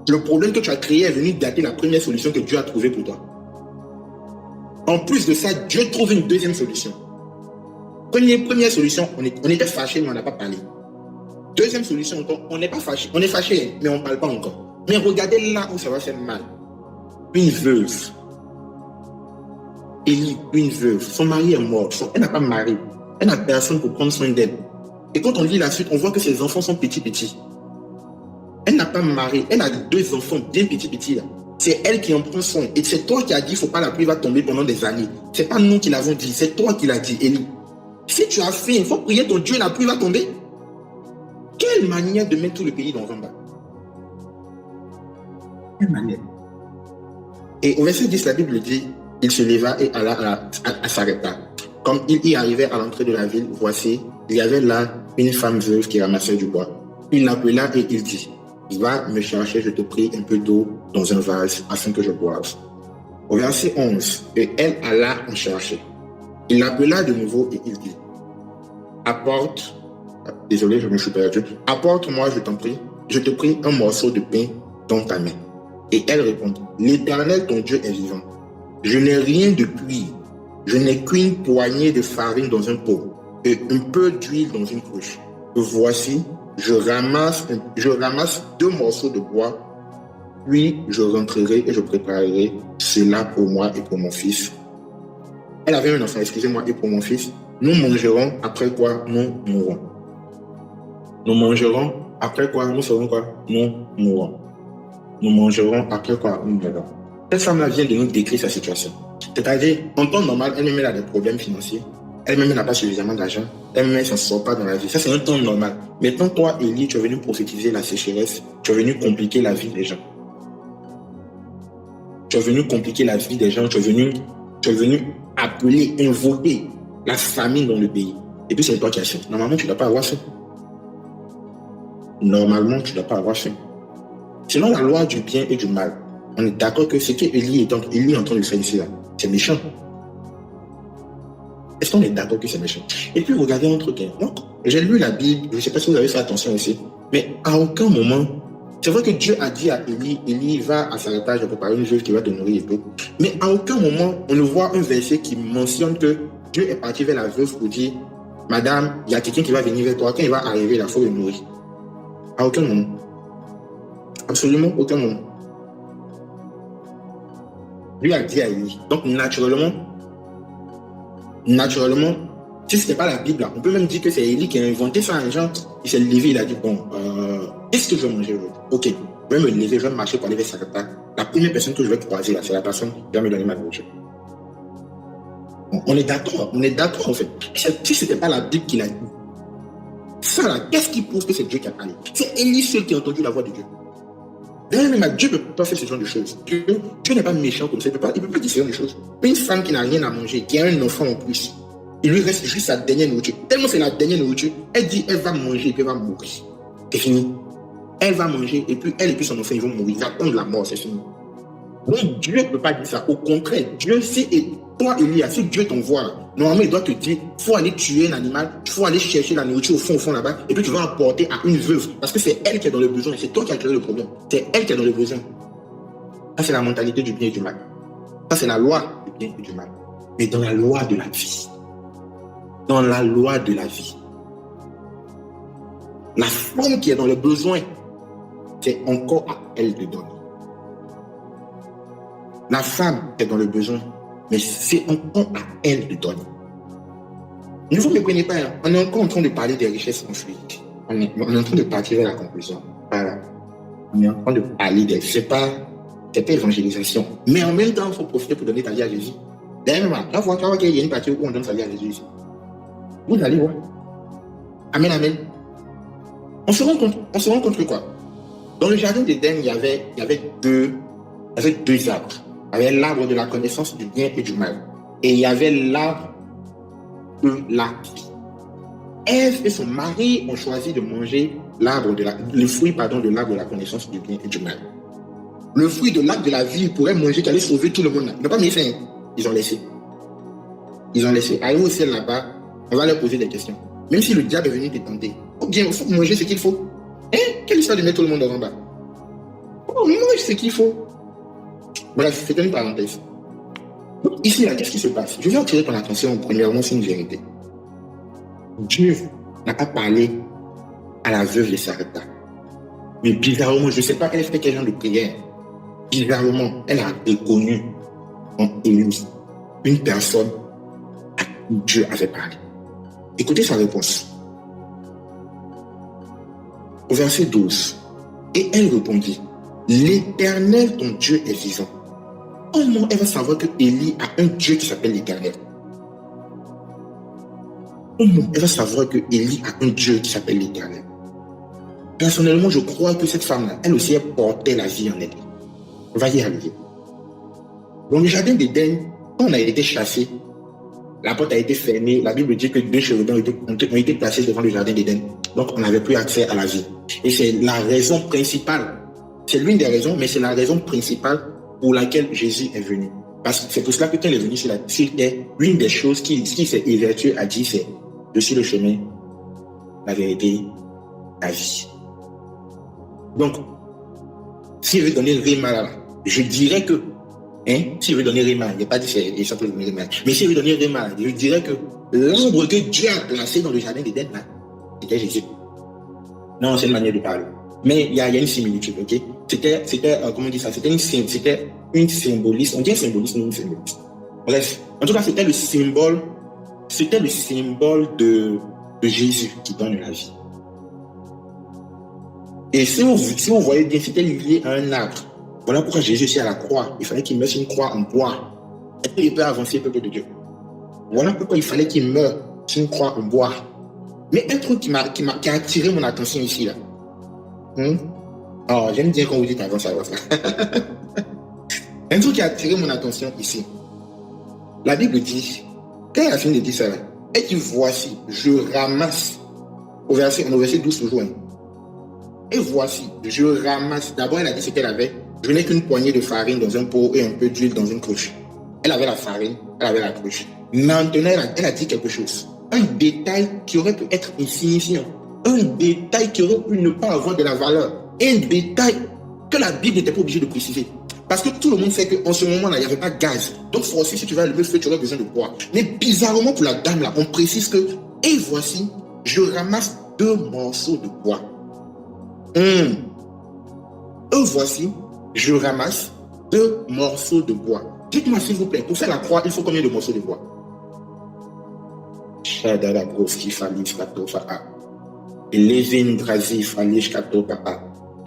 Le problème que tu as créé est venu dater la première solution que Dieu a trouvée pour toi. En plus de ça, Dieu trouve une deuxième solution. Première solution, on était fâché, mais on n'a pas parlé. Deuxième solution, on n'est pas fâché. On est fâché, mais on ne parle pas encore. Mais regardez là où ça va faire mal. Une veuve. Élie, une veuve. Son mari est mort. Elle n'a pas mari. Elle n'a personne pour prendre soin d'elle. Et quand on lit la suite, on voit que ses enfants sont petits. Elle n'a pas mari. Elle a 2 enfants bien petits là. C'est elle qui en prend soin. Et c'est toi qui as dit, il ne faut pas, la pluie va tomber pendant des années. Ce n'est pas nous qui l'avons dit, c'est toi qui l'as dit, Élie. Si tu as faim, il faut prier ton Dieu, la pluie va tomber. Quelle manière de mettre tout le pays dans un bas. Quelle manière. Et au verset 10, la Bible dit, il se leva et alla à Sarepta. Comme il y arrivait à l'entrée de la ville, voici, il y avait là une femme veuve qui ramassait du bois. Il l'appela et il dit, va me chercher, je te prie, un peu d'eau dans un vase afin que je boive. Au verset 11, et elle alla en chercher. Il l'appela de nouveau et il dit, apporte, désolé, je me suis perdu, apporte-moi, je t'en prie, je te prie un morceau de pain dans ta main. Et elle répondit, l'Éternel ton Dieu est vivant. Je n'ai rien de cuit. Je n'ai qu'une poignée de farine dans un pot et un peu d'huile dans une cruche. Voici, je ramasse 2 morceaux de bois, puis je rentrerai et je préparerai cela pour moi et pour mon fils. Elle avait un enfant, excusez-moi, et pour mon fils. Nous mangerons, après quoi nous mourrons. Nous mangerons, après quoi nous ferons quoi? Nous mourrons. Nous mangerons, après quoi nous mourrons. Cette femme-là vient de nous décrire sa situation. C'est-à-dire, en temps normal, elle-même elle a des problèmes financiers. Elle-même elle n'a pas suffisamment d'argent. Elle-même elle ne s'en sort pas dans la vie. Ça, c'est un temps normal. Maintenant, toi, Élie, tu es venu prophétiser la sécheresse. Tu es venu compliquer la vie des gens. Tu es venu compliquer la vie des gens. Tu es venu appeler, invoquer la famine dans le pays. Et puis, c'est toi qui as fait. Normalement, tu ne dois pas avoir fait. Normalement, tu ne dois pas avoir fait. Selon la loi du bien et du mal, on est d'accord que ce qu'Élie est en train de faire ici, là, c'est méchant. Est-ce qu'on est d'accord que c'est méchant? Et puis, regardez un truc. Donc, j'ai lu la Bible, je ne sais pas si vous avez fait attention ici, mais à aucun moment, c'est vrai que Dieu a dit à Élie, Élie va à Sarepta, je vais préparer une veuve qui va te nourrir et tout. Mais à aucun moment, on ne voit un verset qui mentionne que Dieu est parti vers la veuve pour dire, madame, il y a quelqu'un qui va venir vers toi, quand il va arriver, il faut le nourrir. À aucun moment. Absolument aucun moment. Lui a dit à Élie. Donc, naturellement, si ce n'était pas la Bible, là, on peut même dire que c'est Élie qui a inventé ça. Un genre, il s'est levé, il a dit, bon, qu'est-ce que je vais manger aujourd'hui? Ok, je vais me lever, je vais marcher pour aller vers Sarepta. La première personne que je vais croiser, là, c'est la personne qui va me donner ma nourriture. On est d'accord en fait. Si ce n'était pas la Bible qui l'a dit, ça là, qu'est-ce qui prouve que c'est Dieu qui a parlé? C'est Élie seul qui a entendu la voix de Dieu. D'ailleurs, même Dieu ne peut pas faire ce genre de choses. Dieu n'est pas méchant comme ça, il ne peut pas dire ce genre de choses. Une femme qui n'a rien à manger, qui a un enfant en plus, il lui reste juste sa dernière nourriture. Tellement c'est la dernière nourriture, elle dit elle va manger et puis elle va mourir. C'est fini. Elle va manger et puis elle et puis son enfant ils vont mourir. Ils attendent la mort, c'est fini. Donc Dieu ne peut pas dire ça. Au contraire, Dieu, toi Elia, si Dieu t'envoie, normalement il doit te dire, il faut aller tuer un animal, il faut aller chercher la nourriture au fond là-bas, et puis tu vas apporter à une veuve. Parce que c'est elle qui est dans le besoin, c'est toi qui as créé le problème. C'est elle qui est dans le besoin. Ça, c'est la mentalité du bien et du mal. Ça, c'est la loi du bien et du mal. Mais dans la loi de la vie, la femme qui est dans le besoin, c'est encore à elle de donner. La femme est dans le besoin, mais c'est encore à elle de donner. Ne vous méprenez pas, hein. On est encore en train de parler des richesses conflictuelles. On est en train de partir vers la conclusion. Voilà. On est en train de parler des... C'est pas évangélisation. Mais en même temps, il faut profiter pour donner ta vie à Jésus. D'ailleurs, là, vous voyez qu'il y a une partie où on donne sa vie à Jésus ici. Vous allez voir. Amen, amen. On se rend compte quoi? Dans le jardin d'Éden, il y avait deux arbres. Il y avait l'arbre de la connaissance du bien et du mal. Et il y avait l'arbre de la vie. Ève et son mari ont choisi de manger le fruit de l'arbre de la connaissance du bien et du mal. Le fruit de l'arbre de la vie, ils pourraient manger, qui allait sauver tout le monde. Ils n'ont pas mis fin. Ils ont laissé. Allez au ciel là-bas, on va leur poser des questions. Même si le diable est venu te tenter, ou bien il faut manger ce qu'il faut. Quelle histoire de mettre tout le monde en bas? Oh, mange ce qu'il faut. Bref, c'est une parenthèse. Donc, ici, là, qu'est-ce qui se passe? Je vais attirer ton attention, premièrement, c'est une vérité. Dieu n'a pas parlé à la veuve de Sarepta. Mais bizarrement, je ne sais pas, elle fait quel genre de prière. Bizarrement, elle a reconnu en Élie une personne à qui Dieu avait parlé. Écoutez sa réponse. Au verset 12. Et elle répondit, l'Éternel, ton Dieu, est vivant. Comment elle va savoir que Élie a un Dieu qui s'appelle l'Éternel? Comment elle va savoir que Élie a un Dieu qui s'appelle l'Éternel? Personnellement, je crois que cette femme-là, elle aussi, elle portait la vie en elle. On va y arriver. Dans le jardin d'Éden, quand on a été chassé, la porte a été fermée. La Bible dit que 2 chérubins ont été placés devant le jardin d'Éden. Donc, on n'avait plus accès à la vie. Et c'est la raison principale. C'est l'une des raisons, mais c'est la raison principale pour laquelle Jésus est venu. Parce que c'est pour cela que quand il est venu sur terre, l'une des choses qui s'est évertuée à dire, c'est je suis le chemin, la vérité, la vie. Donc, s'il veut donner le réma là, je dirais que, s'il veut donner réma, il n'a pas dit c'est ça peut donner réma, mais s'il veut donner réma, je dirais que l'arbre que Dieu a placé dans le jardin d'Éden, c'était Jésus. Non, c'est une manière de parler. Mais il y a une similitude, ok? C'était comment on dit ça? C'était une symbolisme. On dit un symbolisme ou une symbolisme. Bref, en tout cas, c'était le symbole de Jésus qui donne la vie. Et si vous voyez bien, c'était lié à un arbre. Voilà pourquoi Jésus est à la croix. Il fallait qu'il meure sur une croix en bois. Est-ce qu'il peut avancer, peuple de Dieu? Voilà pourquoi il fallait qu'il meure sur une croix en bois. Mais un truc qui a attiré mon attention ici, là. Oh, j'aime bien quand vous dites avance. Un truc qui a attiré mon attention ici. La Bible dit, quand elle a fini de dire ça, là, elle dit voici, je ramasse. Au verset 12 toujours. Et voici, je ramasse. D'abord, elle a dit ce qu'elle avait. Je n'ai qu'une poignée de farine dans un pot et un peu d'huile dans une cruche. Elle avait la farine, elle avait la cruche. Maintenant, elle a dit quelque chose. Un détail qui aurait pu être insignifiant. Un détail qui aurait pu ne pas avoir de la valeur. Un détail que la Bible n'était pas obligée de préciser. Parce que tout le monde sait qu'en ce moment-là, il n'y avait pas de gaz. Donc, forcément, si tu vas allumer le feu, tu aurais besoin de bois. Mais bizarrement, pour la dame là, on précise que, et voici, je ramasse 2 morceaux de bois. Et voici, je ramasse 2 morceaux de bois. Dites-moi s'il vous plaît, pour faire la croix, il faut combien de morceaux de bois?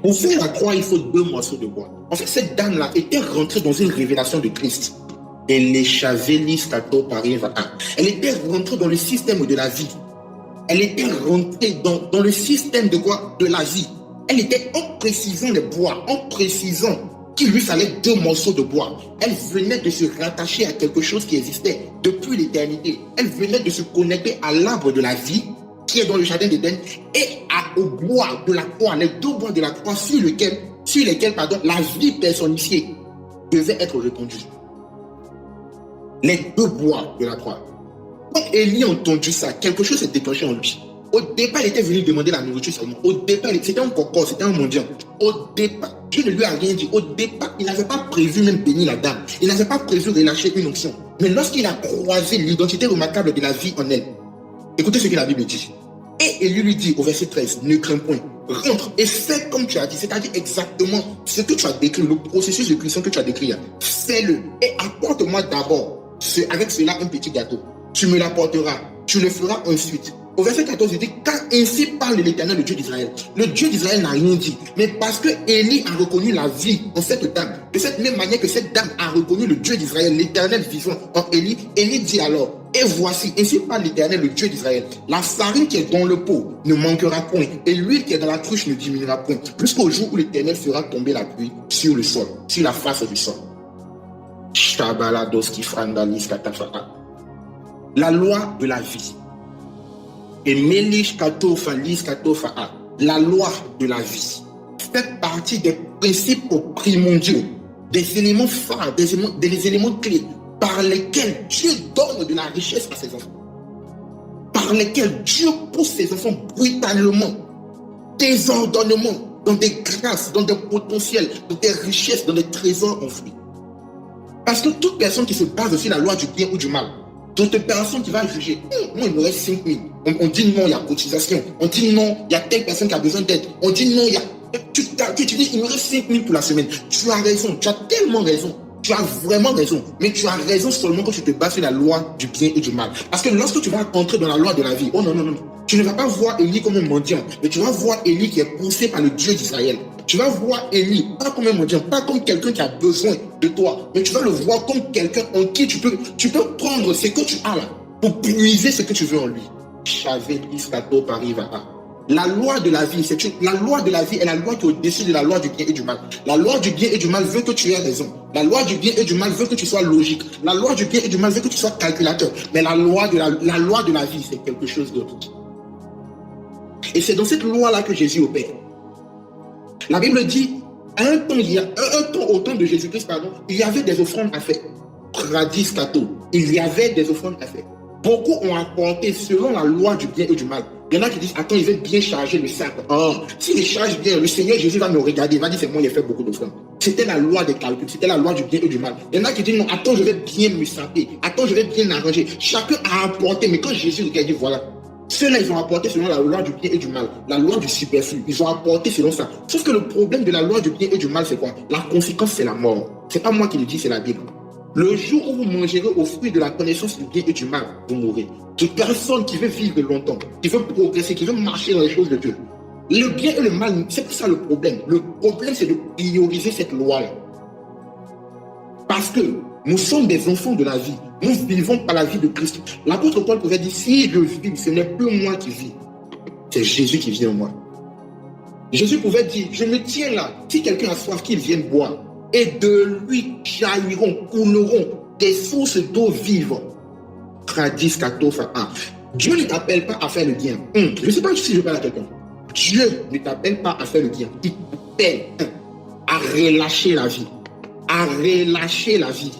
Pour faire la croix, il faut 2 morceaux de bois. En fait, cette dame-là était rentrée dans une révélation de Christ. Elle était rentrée dans le système de la vie. Elle était rentrée dans le système de quoi? De la vie. Elle était en précisant les bois, en précisant qu'il lui fallait 2 morceaux de bois. Elle venait de se rattacher à quelque chose qui existait depuis l'éternité. Elle venait de se connecter à l'arbre de la vie qui est dans le jardin d'Éden et au bois de la croix, les 2 bois de la croix sur lesquels la vie personnifiée devait être répandue. Les 2 bois de la croix. Quand Élie a entendu ça, quelque chose s'est déclenché en lui. Au départ, il était venu demander la nourriture seulement. Au départ, c'était un cocon, c'était un mendiant. Au départ, Dieu ne lui a rien dit. Au départ, il n'avait pas prévu même bénir la dame. Il n'avait pas prévu relâcher une onction. Mais lorsqu'il a croisé l'identité remarquable de la vie en elle, écoutez ce que la Bible dit. Et Élie lui dit au verset 13, ne crains point, rentre et fais comme tu as dit, c'est-à-dire exactement ce que tu as décrit, le processus de cuisson que tu as décrit, fais-le et apporte-moi d'abord avec cela un petit gâteau. Tu me l'apporteras, tu le feras ensuite. Au verset 14, il dit, car ainsi parle l'Éternel, le Dieu d'Israël. Le Dieu d'Israël n'a rien dit. Mais parce que Élie a reconnu la vie en cette dame, de cette même manière que cette dame a reconnu le Dieu d'Israël, l'Éternel vivant en Élie, Élie dit alors, et voici, ainsi parle l'Éternel, le Dieu d'Israël. La farine qui est dans le pot ne manquera point, et l'huile qui est dans la cruche ne diminuera point, jusqu'au jour où l'Éternel fera tomber la pluie sur le sol, sur la face du sol. La loi de la vie. Et Melish Katofa, Lis Katofa, la loi de la vie fait partie des principes primordiaux, des éléments phares, des éléments clés par lesquels Dieu donne de la richesse à ses enfants, par lesquels Dieu pousse ses enfants brutalement, désordonnement, dans des grâces, dans des potentiels, dans des richesses, dans des trésors enfouis. Parce que toute personne qui se base sur la loi du bien ou du mal, toute personne qui va juger, moi il me reste 5 000. On dit non, il y a cotisation. On dit non, il y a telle personne qui a besoin d'aide. On dit non, il y a. Tu dis, il me reste 5 000 pour la semaine. Tu as raison, tu as tellement raison. Tu as vraiment raison. Mais tu as raison seulement quand tu te bases sur la loi du bien et du mal. Parce que lorsque tu vas entrer dans la loi de la vie, oh non, non, non. Tu ne vas pas voir Élie comme un mendiant, mais tu vas voir Élie qui est poussé par le Dieu d'Israël. Tu vas voir Élie, pas comme un mendiant, pas comme quelqu'un qui a besoin de toi, mais tu vas le voir comme quelqu'un en qui tu peux prendre ce que tu as là, pour puiser ce que tu veux en lui. La loi de la vie, la loi de la vie est la loi qui est au-dessus de la loi du bien et du mal. La loi du bien et du mal veut que tu aies raison. La loi du bien et du mal veut que tu sois logique. La loi du bien et du mal veut que tu sois calculateur. Mais la loi de la vie, c'est quelque chose d'autre. Et c'est dans cette loi-là que Jésus opère. La Bible dit, au temps de Jésus-Christ, il y avait des offrandes à faire. Radis Kato, il y avait des offrandes à faire. Beaucoup ont apporté selon la loi du bien et du mal. Il y en a qui disent, attends, il veut bien charger le sac. Oh, s'il charge bien, le Seigneur Jésus va me regarder, il va dire, c'est moi, il a fait beaucoup d'offrandes. C'était la loi des calculs, c'était la loi du bien et du mal. Il y en a qui disent, non, attends, je vais bien me saper, attends, je vais bien arranger. Chacun a apporté, mais quand Jésus regarde, il dit, voilà. Ceux-là, ils ont apporté selon la loi du bien et du mal, la loi du superflu. Ils ont apporté selon ça. Sauf que le problème de la loi du bien et du mal, c'est quoi? La conséquence, c'est la mort. C'est pas moi qui le dis, c'est la Bible. Le jour où vous mangerez au fruit de la connaissance du bien et du mal, vous mourrez. Toute personne qui veut vivre longtemps, qui veut progresser, qui veut marcher dans les choses de Dieu. Le bien et le mal, c'est pas ça le problème. Le problème, c'est de prioriser cette loi-là. Parce que nous sommes des enfants de la vie. Nous vivons par la vie de Christ. L'apôtre Paul pouvait dire, si je vis, ce n'est plus moi qui vis. C'est Jésus qui vit en moi. Jésus pouvait dire, je me tiens là. Si quelqu'un a soif, qu'il vienne boire. Et de lui jailliront, couleront des sources d'eau vive. Radis Katofa. Dieu ne t'appelle pas à faire le bien. Je ne sais pas si je parle à quelqu'un. Dieu ne t'appelle pas à faire le bien. Il t'appelle à relâcher la vie. À relâcher la vie.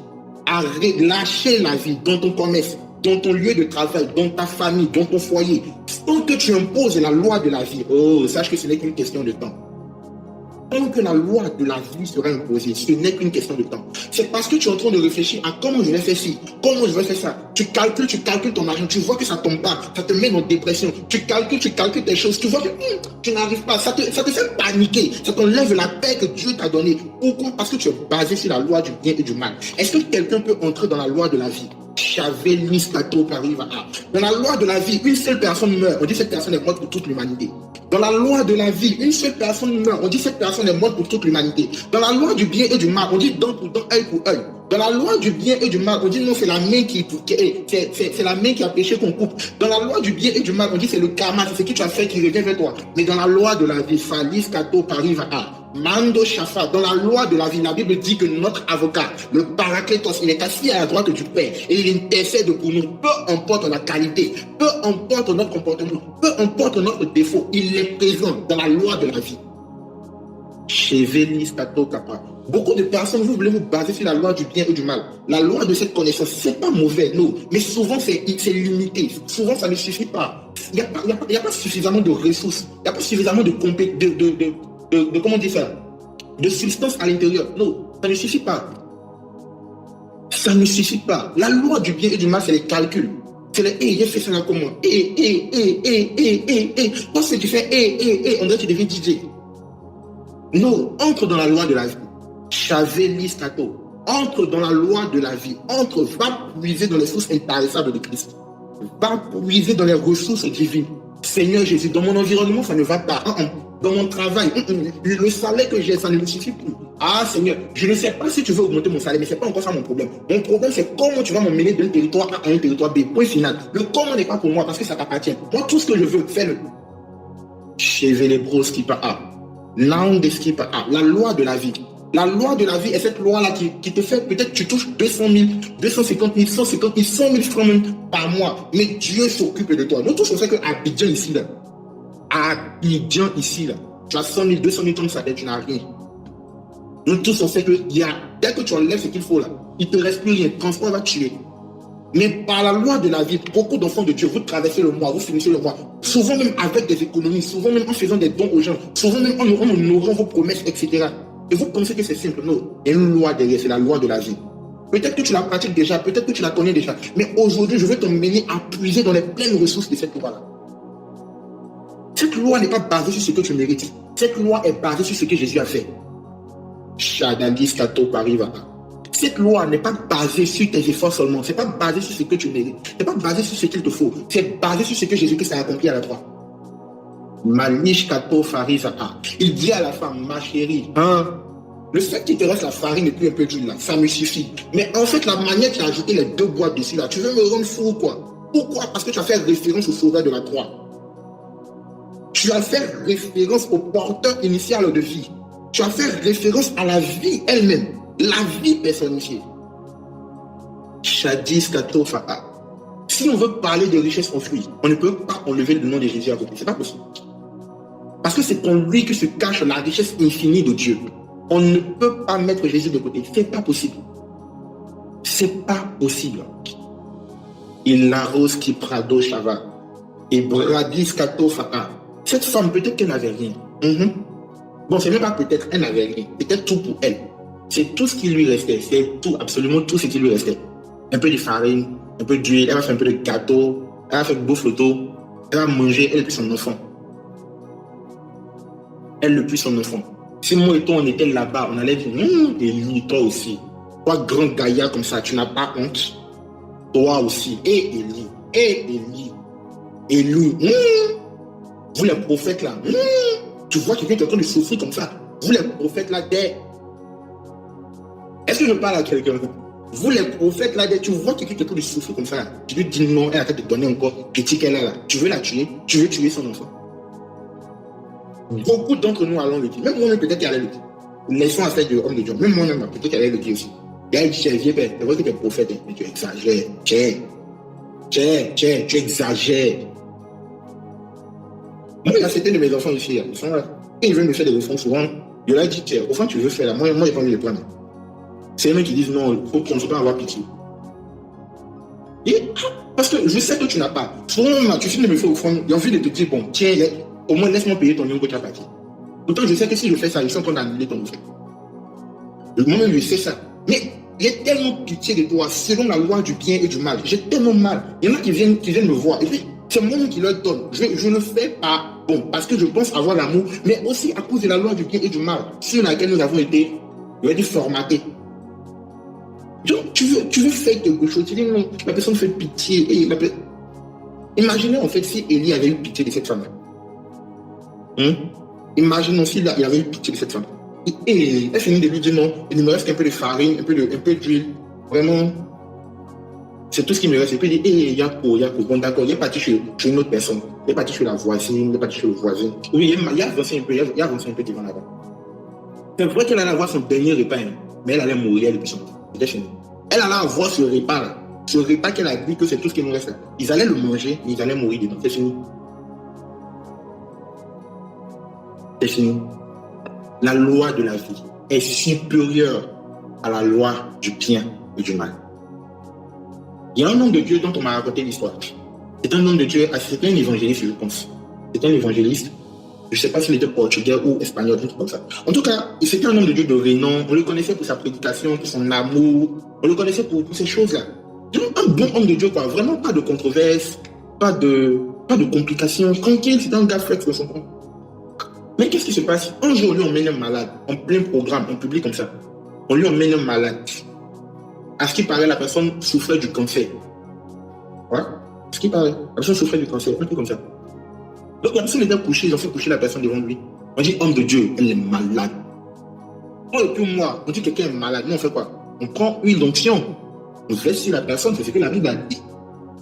À relâcher la vie dans ton commerce, dans ton lieu de travail, dans ta famille, dans ton foyer. Tant que tu imposes la loi de la vie, sache que ce n'est qu'une question de temps. Tant que la loi de la vie sera imposée, ce n'est qu'une question de temps. C'est parce que tu es en train de réfléchir à comment je vais faire ci, comment je vais faire ça. Tu calcules ton argent, tu vois que ça ne tombe pas, ça te met en dépression. Tu calcules tes choses, tu vois que tu n'arrives pas, ça te fait paniquer, ça t'enlève la paix que Dieu t'a donnée. Pourquoi? Parce que tu es basé sur la loi du bien et du mal. Est-ce que quelqu'un peut entrer dans la loi de la vie? Dans la loi de la vie, une seule personne meurt. On dit cette personne est morte pour toute l'humanité. Dans la loi de la vie, une seule personne meurt. On dit cette personne est morte pour toute l'humanité. Dans la loi du bien et du mal, on dit dent pour dent, œil pour œil. Dans la loi du bien et du mal, on dit non, c'est la main c'est la main qui a péché qu'on coupe. Dans la loi du bien et du mal, on dit c'est le karma, c'est ce que tu as fait qui revient vers toi. Mais dans la loi de la vie, Falis Kato Pariva Mando Shafa, dans la loi de la vie, la Bible dit que notre avocat, le Paraclétos, il est assis à la droite du Père et il intercède pour nous, peu importe la qualité, peu importe notre comportement, peu importe notre défaut, il est présent dans la loi de la vie. Chevelis Kato Kapa. Beaucoup de personnes, vous voulez vous baser sur la loi du bien et du mal. La loi de cette connaissance, c'est pas mauvais, non, mais souvent c'est limité. Souvent ça ne suffit pas. Il n'y a pas suffisamment de ressources, il n'y a pas suffisamment de comment dire ça, de substance à l'intérieur. Non, ça ne suffit pas. Ça ne suffit pas. La loi du bien et du mal, c'est les calculs. C'est les j'ai fait ça là comment. Parce que tu fais on dirait que tu deviens DJ. Non, entre dans la loi de la vie. Chavelis Kato. Entre dans la loi de la vie. Va puiser dans les sources intarissables de Christ. Va puiser dans les ressources divines. Seigneur Jésus, dans mon environnement, ça ne va pas. Dans mon travail, le salaire que j'ai, ça ne me suffit plus. Ah Seigneur, je ne sais pas si tu veux augmenter mon salaire, mais ce n'est pas encore ça mon problème. Mon problème, c'est comment tu vas m'emmener d'un territoire A à un territoire B. Point final. Le comment n'est pas pour moi parce que ça t'appartient. Moi, tout ce que je veux, fais-le. Chevelebros qui part A. Langue qui part A. La loi de la vie. La loi de la vie est cette loi-là qui te fait, peut-être tu touches 200 000, 250 000, 150 000, 100 000 francs même par mois. Mais Dieu s'occupe de toi. Nous tous, on sait qu'à Abidjan ici, là, à Abidjan ici, là, tu as 100 000, 200 000 tonnes de salaire, tu n'as rien. Nous tous, on sait que dès que tu enlèves ce qu'il faut là, il ne te reste plus rien. Le transport va tuer. Mais par la loi de la vie, beaucoup d'enfants de Dieu, vous traversez le mois, vous finissez le mois. Souvent même avec des économies, souvent même en faisant des dons aux gens, souvent même en honorant vos promesses, etc. Et vous pensez que c'est simple. Non, il y a une loi derrière, c'est la loi de la vie. Peut-être que tu la pratiques déjà, peut-être que tu la connais déjà. Mais aujourd'hui, je veux t'emmener à puiser dans les pleines ressources de cette loi-là. Cette loi n'est pas basée sur ce que tu mérites. Cette loi est basée sur ce que Jésus a fait. Chadandis Kato Pariva. Cette loi n'est pas basée sur tes efforts seulement. Ce n'est pas basé sur ce que tu mérites. Ce n'est pas basé sur ce qu'il te faut. C'est basé sur ce que Jésus-Christ a accompli à la croix. Malish Kato Fariza. Il dit à la femme, ma chérie, le fait qu'il te reste la farine et puis un peu d'huile là, ça me suffit. Mais en fait, la manière qu'il a ajouté les 2 boîtes dessus là, tu veux me rendre fou ou quoi? Pourquoi? Parce que tu as fait référence au sauveur de la croix. Tu as fait référence au porteur initial de vie. Tu as fait référence à la vie elle-même. La vie personnifiée. Shadis Kato Fa'a. Si on veut parler de richesse enfouie, on ne peut pas enlever le nom de Jésus à côté. C'est pas possible. Parce que c'est en lui que se cache la richesse infinie de Dieu. On ne peut pas mettre Jésus de côté. C'est pas possible. C'est pas possible. Il arrose qui prado shava. Et bradis Kato Fa'a. Cette femme, peut-être qu'elle n'avait rien. Bon, c'est même pas peut-être, elle n'avait rien. Peut-être tout pour elle. C'est tout ce qui lui restait. C'est tout, absolument tout ce qui lui restait. Un peu de farine, un peu d'huile, elle va faire un peu de gâteau, elle va faire de beaux photos, elle va manger, elle et puis son enfant. Elle et puis son enfant. Si moi et toi on était là-bas, on allait dire, Élie, toi aussi. Toi, grand gaillard comme ça, tu n'as pas honte. Toi aussi. Et Élie. Élie. Vous les prophètes là. Tu vois quelqu'un qui est en train de souffrir comme ça. Vous les prophètes là, est-ce que je parle à quelqu'un? Vous les prophètes là, tu vois quelqu'un qui est en train de souffrir comme ça là. Tu lui dis non, elle est en train de te donner encore critique elle là. Tu veux la tuer? Tu veux tuer son enfant? Beaucoup d'entre nous allons le dire. Même moi-même peut-être qu'elle allait le dire. Laissons affaire de homme de Dieu. Même moi-même peut-être qu'elle allait le dire aussi. Et elle dit, viens père, c'est vrai que tu es prophète, mais tu exagères. Tu exagères. Moi, il y a certains de mes enfants ici, ils sont là. Et ils veulent me faire des réformes souvent. Je leur dis, au fond, tu veux faire là. Moi, j'ai pas envie de le prendre. C'est eux qui disent non, il faut qu'on ne peut pas avoir pitié. Et, parce que je sais que tu n'as pas. Souvent, tu finis de me faire au fond, j'ai envie de te dire, bon, tiens, au moins laisse-moi payer ton nom que tu as pâti. Pourtant, je sais que si je fais ça, ils sont en train d'annuler ton offre. Moi-même, je sais ça. Mais j'ai tellement pitié de toi, selon la loi du bien et du mal. J'ai tellement mal. Il y en a qui viennent me voir. Et puis, c'est moi qui leur donne. Je ne fais pas, bon, parce que je pense avoir l'amour, mais aussi à cause de la loi du bien et du mal, sur laquelle nous avons été, je vais dire, formatés. Donc, tu veux faire quelque chose, tu dis non, la personne fait pitié. Imaginez en fait si Élie avait eu pitié de cette femme. Imaginons s'il avait eu pitié de cette femme. Et elle finit de lui dire non, il me reste qu'un peu de farine, un peu d'huile. Vraiment, c'est tout ce qui me reste. Et puis il dit, Yako, bon d'accord, il est parti chez une autre personne. Il est parti chez la voisine, il est parti chez le voisin. Oui, il a avancé un peu devant là-bas. C'est vrai qu'elle allait avoir son dernier repas, mais elle allait mourir, elle, depuis son temps. C'était fini. Elle allait avoir ce repas-là. Ce repas qu'elle a dit que c'est tout ce qui nous reste. Ils allaient le manger, mais ils allaient mourir dedans. C'est fini. C'est fini. La loi de la vie est supérieure à la loi du bien et du mal. Il y a un homme de Dieu dont on m'a raconté l'histoire. C'est un homme de Dieu, c'est un évangéliste, je pense. C'est un évangéliste. Je ne sais pas s'il était portugais ou espagnol, un truc comme ça. En tout cas, c'était un homme de Dieu de renom. On le connaissait pour sa prédication, pour son amour. On le connaissait pour ces choses-là. Un bon homme de Dieu, quoi. Vraiment pas de controverse, pas de complications. Tranquille, c'était un gars flex de son compte. Mais qu'est-ce qui se passe? Un jour, on lui emmène un malade, en plein programme, en public comme ça. On lui emmène un malade. À ce qui paraît, la personne souffrait du cancer. Ouais. Ce qui paraît. La personne souffrait du cancer, un peu comme ça. Donc la personne était couchée, ils ont fait coucher la personne devant lui. On dit homme de Dieu, elle est malade. Toi et puis moi, on dit quelqu'un est malade. Nous on fait quoi? On prend huile d'onction. On verse sur la personne, c'est ce que la Bible a dit.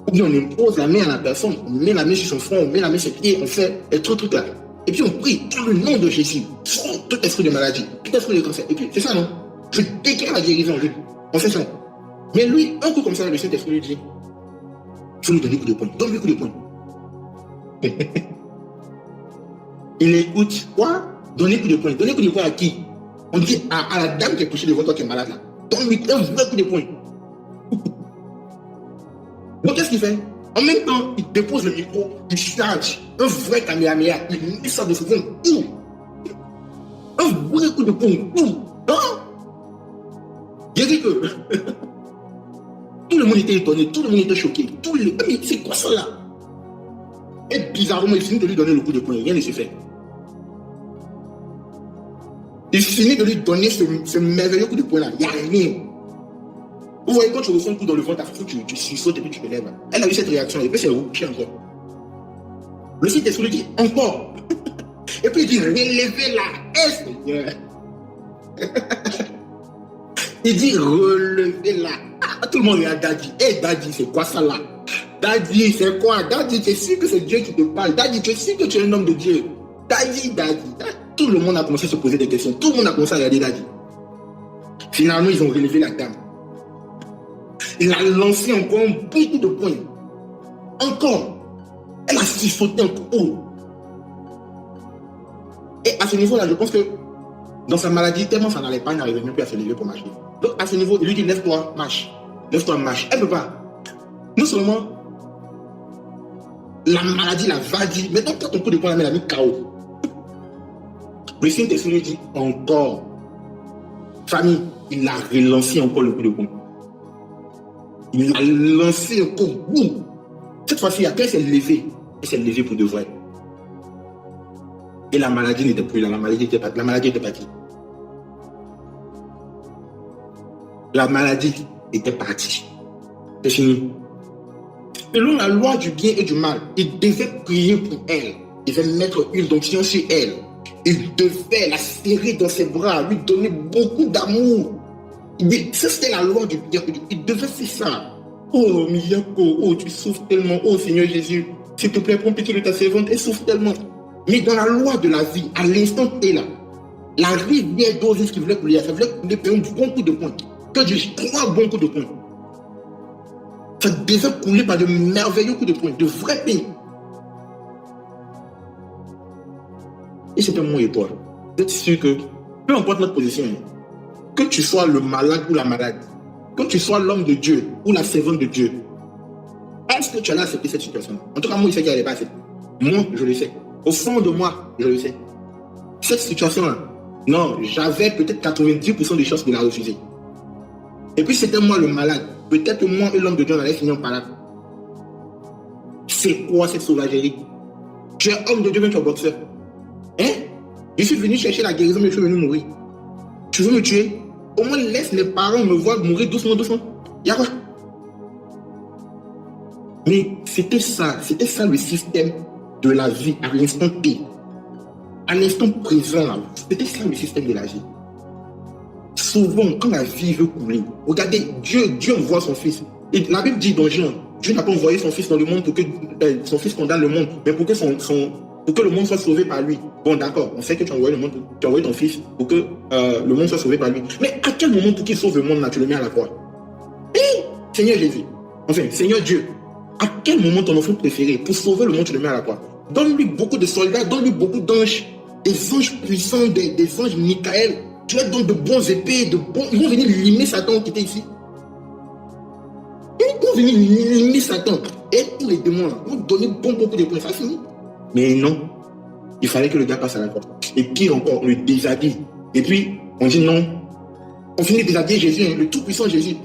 Ou bien on impose la main à la personne, on met la main sur son front, on met la main sur ses pieds, on fait les trucs là. Et puis on prie dans le nom de Jésus. Tout esprit de maladie, tout esprit de cancer. Et puis c'est ça non? Je déclare la guérison. On fait ça. Mais lui, un coup comme ça, le Saint-Esprit lui dit, il faut lui donner coup de poing. Donne-lui coup de poing. Il écoute. Quoi? Donner coup de poing. Donner coup de poing à qui? On dit à la dame qui est couchée devant toi qui est malade là. Donne-lui un vrai coup de poing. Donc qu'est-ce qu'il fait? En même temps, il dépose le micro, il charge un vrai Kamehameha, il met ça de fond. Un vrai coup de poing. Hein? J'ai dit que tout le monde était étonné, tout le monde était choqué. Mais c'est quoi ça là? Et bizarrement, il finit de lui donner le coup de poing, rien ne se fait. Il finit de lui donner ce merveilleux coup de poing là, il n'y a rien. Vous voyez, quand tu reçois un coup dans le ventre, tu sautes et puis tu te lèves. Elle a eu cette réaction, et puis c'est rouge encore. Le Saint-Esprit lui dit encore. Et puis il dit relevez la Seigneur. Il dit relevez-la. Tout le monde regarde Daddy. Hey Daddy, c'est quoi ça là? Daddy, c'est quoi? Daddy, tu es sûr que c'est Dieu qui te parle? Daddy, tu es sûr que tu es un homme de Dieu? Daddy. Tout le monde a commencé à se poser des questions. Tout le monde a commencé à regarder Daddy. Finalement, ils ont relevé la dame. Il a lancé encore un bon coup de poing. Encore. Elle a siffloté encore. Et à ce niveau-là, je pense que dans sa maladie, tellement ça n'allait pas, elle n'arrivait même plus à se lever pour marcher. Donc à ce niveau, il lui dit lève-toi, marche. Lève-toi, marche. Elle ne peut pas. Non seulement la maladie la va dire, maintenant quand ton coup de poing la mis KO. Le Saint-Esprit lui dit encore. Famille, il a relancé encore le coup de poing. Il a lancé encore. Boum. Cette fois-ci, après, elle s'est levée. Elle s'est levée pour de vrai. Et la maladie n'était plus là. La maladie était partie. La maladie était partie. C'est fini. Selon la loi du bien et du mal, il devait prier pour elle. Il devait mettre une onction sur elle. Il devait la serrer dans ses bras, lui donner beaucoup d'amour. Ça, c'était la loi du bien. Il devait faire ça. Oh, Miyako, oh, tu souffres tellement. Oh, Seigneur Jésus, s'il te plaît, prends pitié de ta servante. Elle souffre tellement. Mais dans la loi de la vie, à l'instant T là, la rivière d'eau qui voulait couler, ça voulait couler un bon coup de poing. Que dis-je, 3 bons coups de poing. Ça devait couler par de merveilleux coups de poing, de vrais pays. Et c'était moi et toi. Vous êtes sûr que, peu importe notre position, que tu sois le malade ou la malade, que tu sois l'homme de Dieu ou la servante de Dieu, est-ce que tu allais accepter cette situation? En tout cas, moi, il sait qu'il n'allait pas accepter. Moi, je le sais. Au fond de moi, je le sais. Cette situation-là, non, j'avais peut-être 90% de chances de la refuser. Et puis c'était moi le malade. Peut-être que moi et l'homme de Dieu, on allait finir par là. C'est quoi cette sauvagerie? Tu es homme de Dieu, mais tu es boxeur. Hein? Je suis venu chercher la guérison, mais je suis venu mourir. Tu veux me tuer? Au moins laisse les parents me voir mourir doucement. Y'a quoi? Mais c'était ça le système de la vie à l'instant T. À l'instant présent, c'était ça le système de la vie. Souvent, quand la vie veut couler, regardez, Dieu envoie son fils. Et la Bible dit dans Jean, Dieu n'a pas envoyé son fils dans le monde pour que son fils condamne le monde, mais pour que le monde soit sauvé par lui. Bon, d'accord, on sait que tu as envoyé ton fils pour que le monde soit sauvé par lui. Mais à quel moment pour qu'il sauve le monde, là, tu le mets à la croix? Seigneur Jésus, enfin, Seigneur Dieu, à quel moment ton enfant préféré, pour sauver le monde, tu le mets à la croix? Donne-lui beaucoup de soldats, donne-lui beaucoup d'anges, des anges puissants, des anges Michael. Tu leur donnes de bons épées, ils vont venir limer Satan qui était ici. Ils vont venir limer Satan. Et tous les démons vont donner beaucoup de points. Ça finit. Mais non. Il fallait que le gars passe à la croix. Et pire encore, on le déshabille. Et puis, on dit non. On finit de déshabiller Jésus, le tout-puissant Jésus.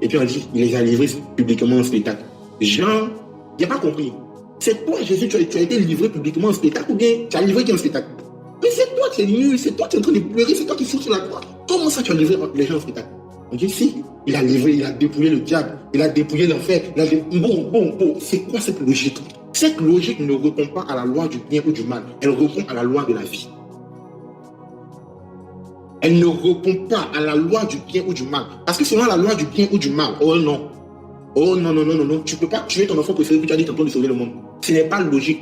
Et puis on dit, il les a livrés publiquement en spectacle. Jean, il n'a pas compris. C'est toi, Jésus, tu as été livré publiquement en spectacle ou bien tu as livré qui en spectacle? Mais c'est toi qui es nul, c'est toi qui es en train de pleurer, c'est toi qui souffres sur la croix. Comment ça tu as livré les gens en spectacle? On dit si, il a livré, il a dépouillé le diable, il a dépouillé l'enfer. Bon, c'est quoi cette logique? Cette logique ne répond pas à la loi du bien ou du mal, elle répond à la loi de la vie. Elle ne répond pas à la loi du bien ou du mal. Parce que selon la loi du bien ou du mal, oh non, tu ne peux pas tuer ton enfant préféré que tu as dit tantôt de sauver le monde. Ce n'est pas logique.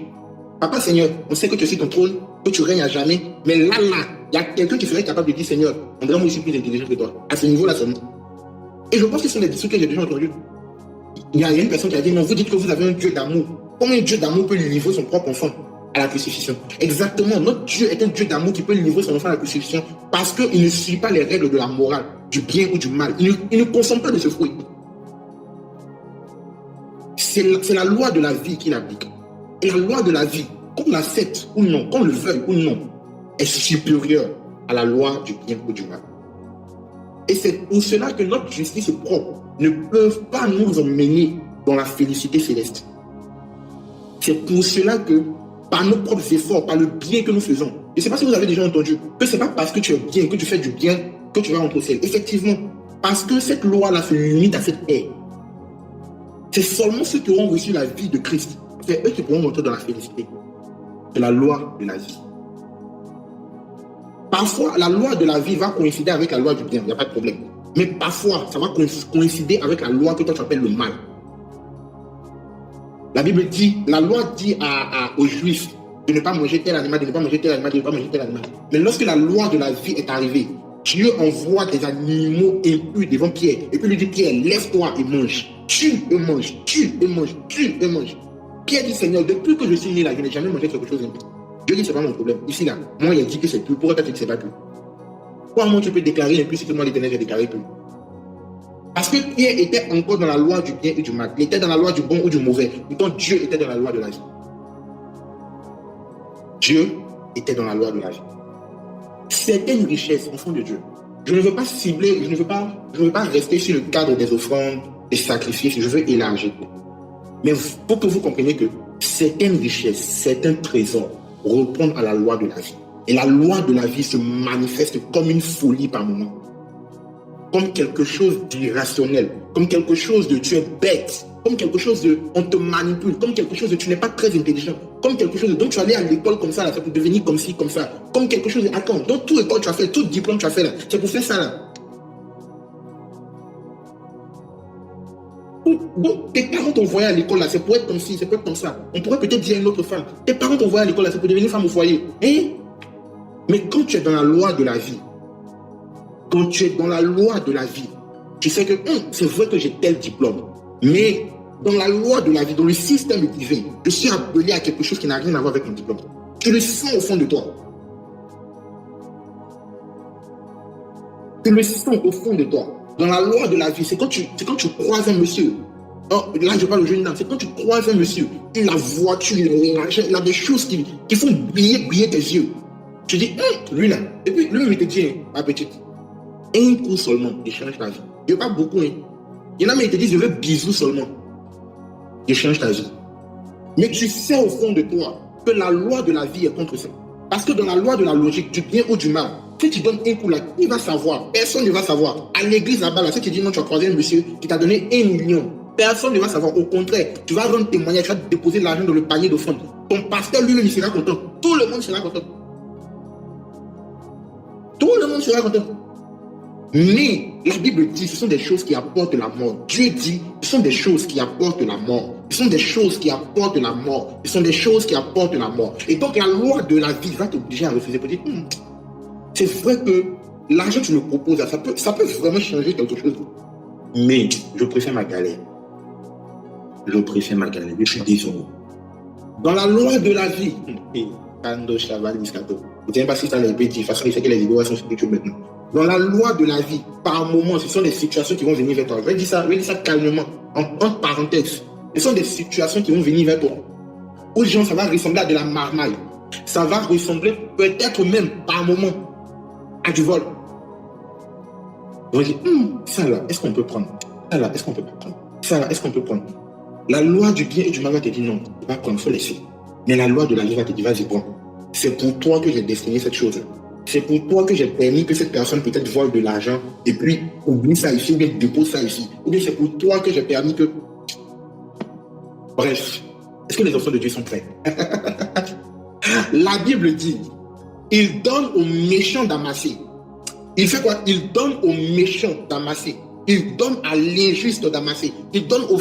Papa Seigneur, on sait que tu es sur ton trône, que tu règnes à jamais, mais là, il y a quelqu'un qui serait capable de dire Seigneur, André, moi je suis plus intelligent que toi. À ce niveau-là seulement. Et je pense que ce sont des discours que j'ai déjà entendus. Il y a une personne qui a dit non, vous dites que vous avez un Dieu d'amour. Comment un Dieu d'amour peut livrer son propre enfant à la crucifixion? Exactement, notre Dieu est un Dieu d'amour qui peut livrer son enfant à la crucifixion parce qu'il ne suit pas les règles de la morale, du bien ou du mal. Il ne consomme pas de ce fruit. C'est la loi de la vie qu'il applique. Et la loi de la vie, qu'on l'accepte ou non, qu'on le veuille ou non, est supérieure à la loi du bien ou du mal. Et c'est pour cela que notre justice propre ne peut pas nous emmener dans la félicité céleste. C'est pour cela que, par nos propres efforts, par le bien que nous faisons, je ne sais pas si vous avez déjà entendu, que ce n'est pas parce que tu es bien, que tu fais du bien, que tu vas rentrer au ciel. Effectivement, parce que cette loi-là se limite à cette ère. C'est seulement ceux qui auront reçu la vie de Christ, c'est eux qui pourront rentrer dans la félicité. C'est la loi de la vie. Parfois, la loi de la vie va coïncider avec la loi du bien, il n'y a pas de problème. Mais parfois, ça va coïncider avec la loi que toi tu appelles le mal. La Bible dit, la loi dit aux Juifs de ne pas manger tel animal, de ne pas manger tel animal, de ne pas manger tel animal. Mais lorsque la loi de la vie est arrivée, Dieu envoie des animaux impurs devant Pierre. Et puis il lui dit, Pierre, lève-toi et mange. Tue et mange, tue et mange, tue et mange. Pierre dit, Seigneur, depuis que je suis né là, je n'ai jamais mangé quelque chose d'impur. Dieu dit, c'est pas mon problème. Ici là, moi il a dit que c'est plus. Pourquoi tu as dit que c'est pas plus? Comment tu peux déclarer impur si que moi l'Éternel j'ai déclaré plus? Parce que Pierre était encore dans la loi du bien et du mal. Il était dans la loi du bon ou du mauvais. Pourtant, Dieu était dans la loi de la vie. Dieu était dans la loi de la vie. Certaines richesses, enfants de Dieu. Je ne veux pas cibler, je ne veux pas rester sur le cadre des offrandes, des sacrifices, je veux élargir. Mais pour que vous compreniez que certaines richesses, certains trésors répondent à la loi de la vie. Et la loi de la vie se manifeste comme une folie par moment. Comme quelque chose d'irrationnel, comme quelque chose de tu es bête, comme quelque chose de on te manipule, comme quelque chose de tu n'es pas très intelligent, comme quelque chose de donc tu allais à l'école comme ça, là, c'est pour devenir comme ci, comme ça, comme quelque chose de attends, donc tout école tu as fait, tout diplôme tu as fait là, c'est pour faire ça là. Donc tes parents t'ont envoyé à l'école là, c'est pour être comme ci, c'est pour être comme ça. On pourrait peut-être dire à une autre femme, tes parents t'ont envoyé à l'école là, c'est pour devenir femme au foyer. Hein? Mais quand tu es dans la loi de la vie, quand tu es dans la loi de la vie, tu sais que c'est vrai que j'ai tel diplôme, mais dans la loi de la vie, dans le système divin, je suis appelé à quelque chose qui n'a rien à voir avec mon diplôme. Tu le sens au fond de toi. Tu le sens au fond de toi. Dans la loi de la vie, c'est quand tu croises un monsieur. Oh, là, je parle aux jeunes dames. C'est quand tu croises un monsieur, il a la voiture, il a des choses qui font briller tes yeux. Tu dis, lui là. Et puis, lui, il te dit, ma petite, un coup seulement, il change ta vie. Il n'y a pas beaucoup. Hein. Il y en a, mais ils te disent, je veux bisous seulement. Il change ta vie. Mais tu sais au fond de toi que la loi de la vie est contre ça. Parce que dans la loi de la logique, du bien ou du mal, si tu donnes un coup là, qui va savoir? Personne ne va savoir. À l'église là-bas, là, si tu dis non, tu as croisé un monsieur qui t'a donné 1 million, personne ne va savoir. Au contraire, tu vas rendre témoignage, tu vas déposer l'argent dans le panier d'offrande. Ton pasteur lui-même il sera content. Tout le monde sera content. Tout le monde sera content. Mais la Bible dit, ce sont des choses qui apportent la mort. Dieu dit, ce sont des choses qui apportent la mort. Ce sont des choses qui apportent la mort. Ce sont des choses qui apportent la mort. Et donc la loi de la vie va t'obliger à refuser. Pour dire, c'est vrai que l'argent que tu me proposes, ça peut vraiment changer quelque chose. Mais je préfère ma galère. Je préfère ma galère. Je suis désolé. Dans la loi de la vie, Kando Chaval Miskato. Vous ne savez pas si ça l'a été dit, parce qu'il fait que les vidéos sont sur YouTube maintenant. Dans la loi de la vie, par moment, ce sont des situations qui vont venir vers toi. Je vais dire ça calmement, en parenthèse. Ce sont des situations qui vont venir vers toi. Aux gens, ça va ressembler à de la marmaille. Ça va ressembler peut-être même, par moment, à du vol. On va dire, ça là, est-ce qu'on peut prendre? Ça là, est-ce qu'on peut pas prendre? Ça là, est-ce qu'on peut prendre? La loi du bien et du mal va te dire non, tu ne peux pas prendre, il faut laisser. Mais la loi de la vie va te dire, vas-y, prends. C'est pour toi que j'ai destiné cette chose. C'est pour toi que j'ai permis que cette personne peut-être vole de l'argent et puis oublie ça ici ou bien dépose ça ici. Ou bien c'est pour toi que j'ai permis que... Bref, est-ce que les enfants de Dieu sont prêts? La Bible dit, il donne aux méchants d'amasser. Il fait quoi? Il donne aux méchants d'amasser. Il donne à l'injuste d'amasser. Il donne aux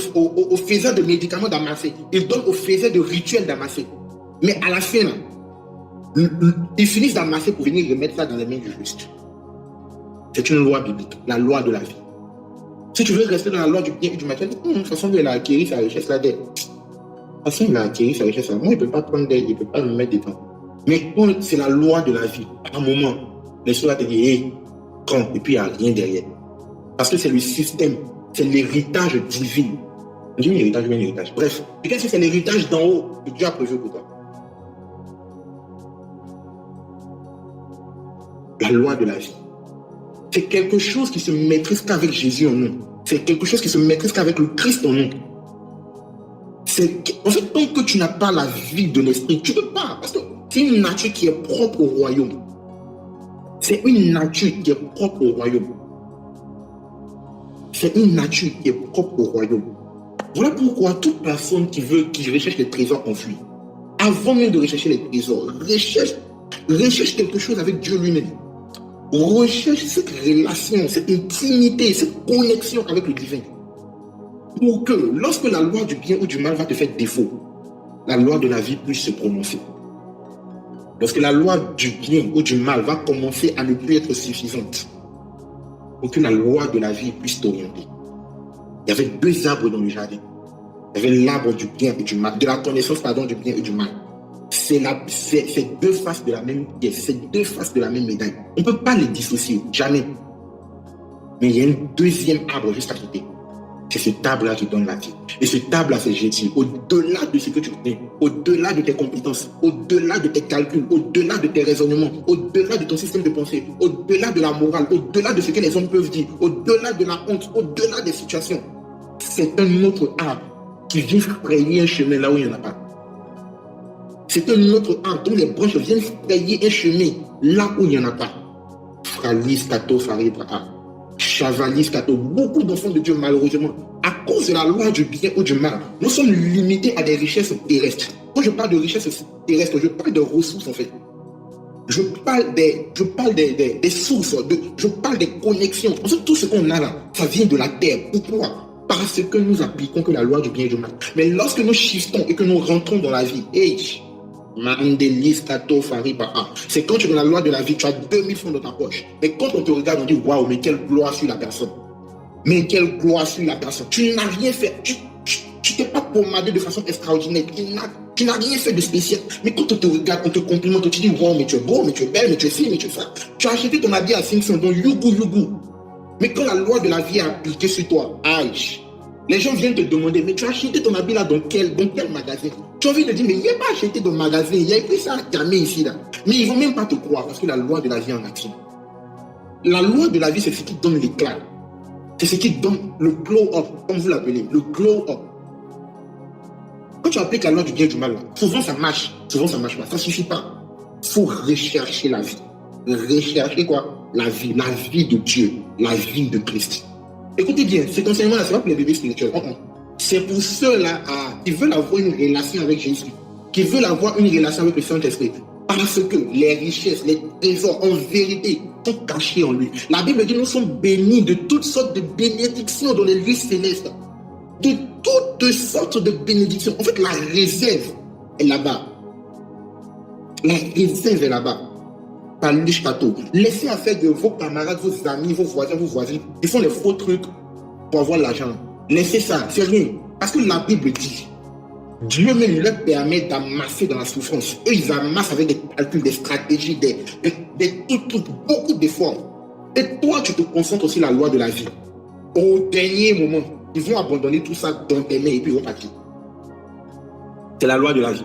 faiseurs de médicaments d'amasser. Il donne aux faiseurs de rituels d'amasser. Mais à la fin, là, ils finissent d'amasser pour venir remettre ça dans les mains du juste. C'est une loi biblique, la loi de la vie. Si tu veux rester dans la loi du bien et du mal, de toute façon, il a acquis sa richesse là. De toute façon, il a acquis sa richesse là. Moi, il ne peut pas prendre d'aide, il ne peut pas me mettre dedans. Mais c'est la loi de la vie. À un moment, les choses te disent, hey, prends, et puis il n'y a rien derrière. Parce que c'est le système, c'est l'héritage divin. On dit un héritage ou un héritage. Bref, qu'est-ce que c'est l'héritage d'en haut que Dieu a prévu pour toi? La loi de la vie. C'est quelque chose qui se maîtrise qu'avec Jésus en nous. C'est quelque chose qui se maîtrise qu'avec le Christ en nous. En fait, tant que tu n'as pas la vie de l'esprit, tu ne peux pas. Parce que c'est une nature qui est propre au royaume. C'est une nature qui est propre au royaume. C'est une nature qui est propre au royaume. Voilà pourquoi toute personne qui recherche les trésors enfuis, avant même de rechercher les trésors, recherche quelque chose avec Dieu lui-même. Recherche cette relation, cette intimité, cette connexion avec le divin. Pour que, lorsque la loi du bien ou du mal va te faire défaut, la loi de la vie puisse se prononcer. Lorsque la loi du bien ou du mal va commencer à ne plus être suffisante, pour que la loi de la vie puisse t'orienter. Il y avait deux arbres dans le jardin. Il y avait l'arbre du bien et du mal, de la connaissance, du bien et du mal. C'est deux faces de la même pièce, c'est deux faces de la même médaille. On ne peut pas les dissocier, jamais. Mais il y a un deuxième arbre juste à côté. C'est cet arbre-là qui donne la vie. Et cet arbre-là, c'est Jésus. Au-delà de ce que tu connais, au-delà de tes compétences, au-delà de tes calculs, au-delà de tes raisonnements, au-delà de ton système de pensée, au-delà de la morale, au-delà de ce que les hommes peuvent dire, au-delà de la honte, au-delà des situations, c'est un autre arbre qui vient frayer un chemin là où il n'y en a pas. C'est un autre arbre dont les branches viennent frayer un chemin là où il n'y en a pas. Fralis, Kato, Faribra, Chavalis, Kato, beaucoup d'enfants de Dieu, malheureusement, à cause de la loi du bien ou du mal, nous sommes limités à des richesses terrestres. Quand je parle de richesses terrestres, je parle de ressources en fait. Je parle des sources, je parle des connexions. En fait, tout ce qu'on a là, ça vient de la terre. Pourquoi? Parce que nous appliquons que la loi du bien et du mal. Mais lorsque nous shiftons et que nous rentrons dans la vie, c'est quand tu es dans la loi de la vie, tu as 2000 francs dans ta poche. Mais quand on te regarde, on dit waouh, mais quelle gloire sur la personne. Mais quelle gloire sur la personne. Tu n'as rien fait. Tu t'es pas pomadé de façon extraordinaire. Tu n'as rien fait de spécial. Mais quand on te regarde, on te complimente, on te dit waouh, mais tu es beau, mais tu es belle, mais tu es ci, mais tu es ça. Tu as acheté ton habit à 500, donc yougou. Mais quand la loi de la vie est appliquée sur toi, aïe, les gens viennent te demander, mais tu as acheté ton habit là dans quel magasin? Tu as envie de dire, mais il n'y a pas acheté dans le magasin, il y a écrit ça jamais ici là. Mais ils ne vont même pas te croire parce que la loi de la vie est en action. La loi de la vie, c'est ce qui donne l'éclat. C'est ce qui donne le glow up, comme vous l'appelez, le glow up. Quand tu appliques la loi du bien et du mal, là, souvent ça marche pas, ça ne suffit pas. Il faut rechercher la vie. Rechercher quoi? La vie de Dieu, la vie de Christ. Écoutez bien, cet enseignement-là, c'est pas pour les bébés spirituels. C'est pour ceux-là qui veulent avoir une relation avec Jésus, qui veulent avoir une relation avec le Saint-Esprit. Parce que les richesses, les trésors, en vérité, sont cachés en lui. La Bible dit que nous sommes bénis de toutes sortes de bénédictions dans les lieux célestes. De toutes sortes de bénédictions. En fait, la réserve est là-bas. La réserve est là-bas. Par l'Ishkato. Laissez affaire de vos camarades, vos amis, vos voisins, vos voisines. Ils font les faux trucs pour avoir l'argent. Laissez ça, c'est rien. Parce que la Bible dit, Dieu même leur permet d'amasser dans la souffrance. Eux, ils amassent avec des calculs, des stratégies, des trucs, beaucoup d'efforts. Et toi, tu te concentres aussi sur la loi de la vie. Au dernier moment, ils vont abandonner tout ça dans tes mains et puis ils vont partir. C'est la loi de la vie.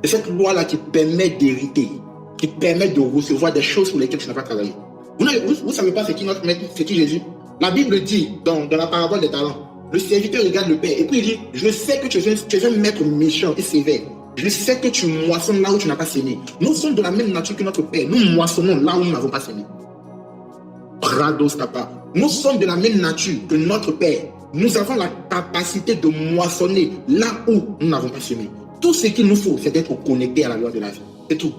C'est cette loi-là qui permet d'hériter, qui permet de recevoir des choses pour lesquelles tu n'as pas travaillé. Vous ne savez pas c'est qui notre maître, c'est qui Jésus? La Bible dit, dans la parabole des talents, le serviteur regarde le Père et puis il dit, je sais que tu es un maître méchant et sévère. Je sais que tu moissonnes là où tu n'as pas semé. Nous sommes de la même nature que notre Père. Nous moissonnons là où nous n'avons pas semé. Prados Kappa. Nous sommes de la même nature que notre Père. Nous avons la capacité de moissonner là où nous n'avons pas semé. Tout ce qu'il nous faut, c'est d'être connecté à la loi de la vie. C'est tout.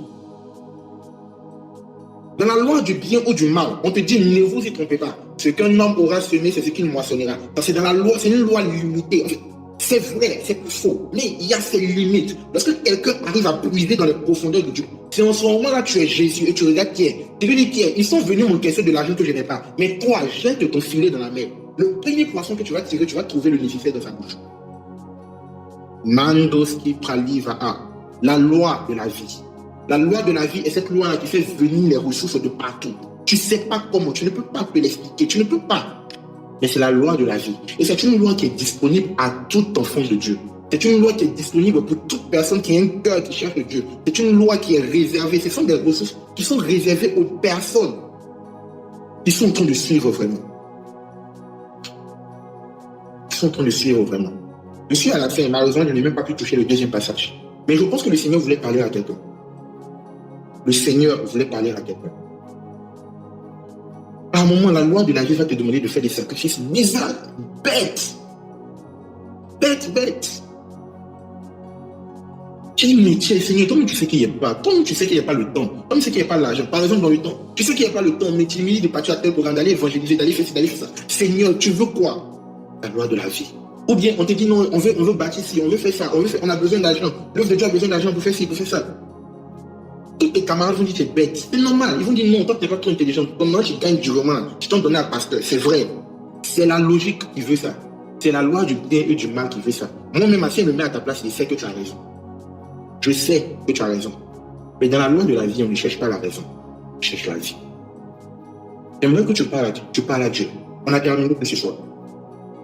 Dans la loi du bien ou du mal, on te dit ne vous y trompez pas. Ce qu'un homme aura semé, c'est ce qu'il moissonnera. Parce que dans la loi, c'est une loi limitée. En fait, c'est vrai, c'est faux, mais il y a ses limites. Lorsque quelqu'un arrive à puiser dans les profondeurs de Dieu, c'est en ce moment-là que tu es Jésus et tu regardes qui est. Tu lui dis qui est. Ils sont venus m'encaisser de l'argent que je n'ai pas. Mais toi, jette ton filet dans la mer. Le premier poisson que tu vas tirer, tu vas trouver le nécessaire dans sa bouche. Mandoski praliva. La loi de la vie. La loi de la vie est cette loi-là qui fait venir les ressources de partout. Tu ne sais pas comment, tu ne peux pas te l'expliquer, tu ne peux pas. Mais c'est la loi de la vie. Et c'est une loi qui est disponible à tout enfant de Dieu. C'est une loi qui est disponible pour toute personne qui a un cœur qui cherche Dieu. C'est une loi qui est réservée. Ce sont des ressources qui sont réservées aux personnes qui sont en train de suivre vraiment. Qui sont en train de suivre vraiment. Je suis à la fin, malheureusement, je n'ai même pas pu toucher le deuxième passage. Mais je pense que le Seigneur voulait parler à quelqu'un. Le Seigneur voulait parler à quelqu'un. À un moment, la loi de la vie va te demander de faire des sacrifices bizarres, bêtes. Bêtes. Tu dis, mais tu es Seigneur, toi-même tu sais qu'il n'y a pas. Toi-même tu sais qu'il n'y a pas le temps. Toi-même tu sais qu'il n'y a pas l'argent. Par exemple, dans le temps, tu sais qu'il n'y a pas le temps, mais tu me dis de partir à tel programme, d'aller évangéliser, d'aller faire ça. Seigneur, tu veux quoi? La loi de la vie. Ou bien on te dit non, on veut bâtir ci, on veut faire ça, on a besoin d'argent. L'œuvre de Dieu a besoin d'argent pour faire ci, pour faire ça. Tous tes camarades vont dire c'est bête. C'est normal. Ils vont dire non, toi tu n'es pas trop intelligent. Comment tu gagnes du roman? Tu t'en donnes à un pasteur. C'est vrai. C'est la logique qui veut ça. C'est la loi du bien et du mal qui veut ça. Moi-même, si je me mets à ta place, je sais que tu as raison. Je sais que tu as raison. Mais dans la loi de la vie, on ne cherche pas la raison. On cherche la vie. J'aimerais que tu parles à Dieu. On a terminé que ce soir.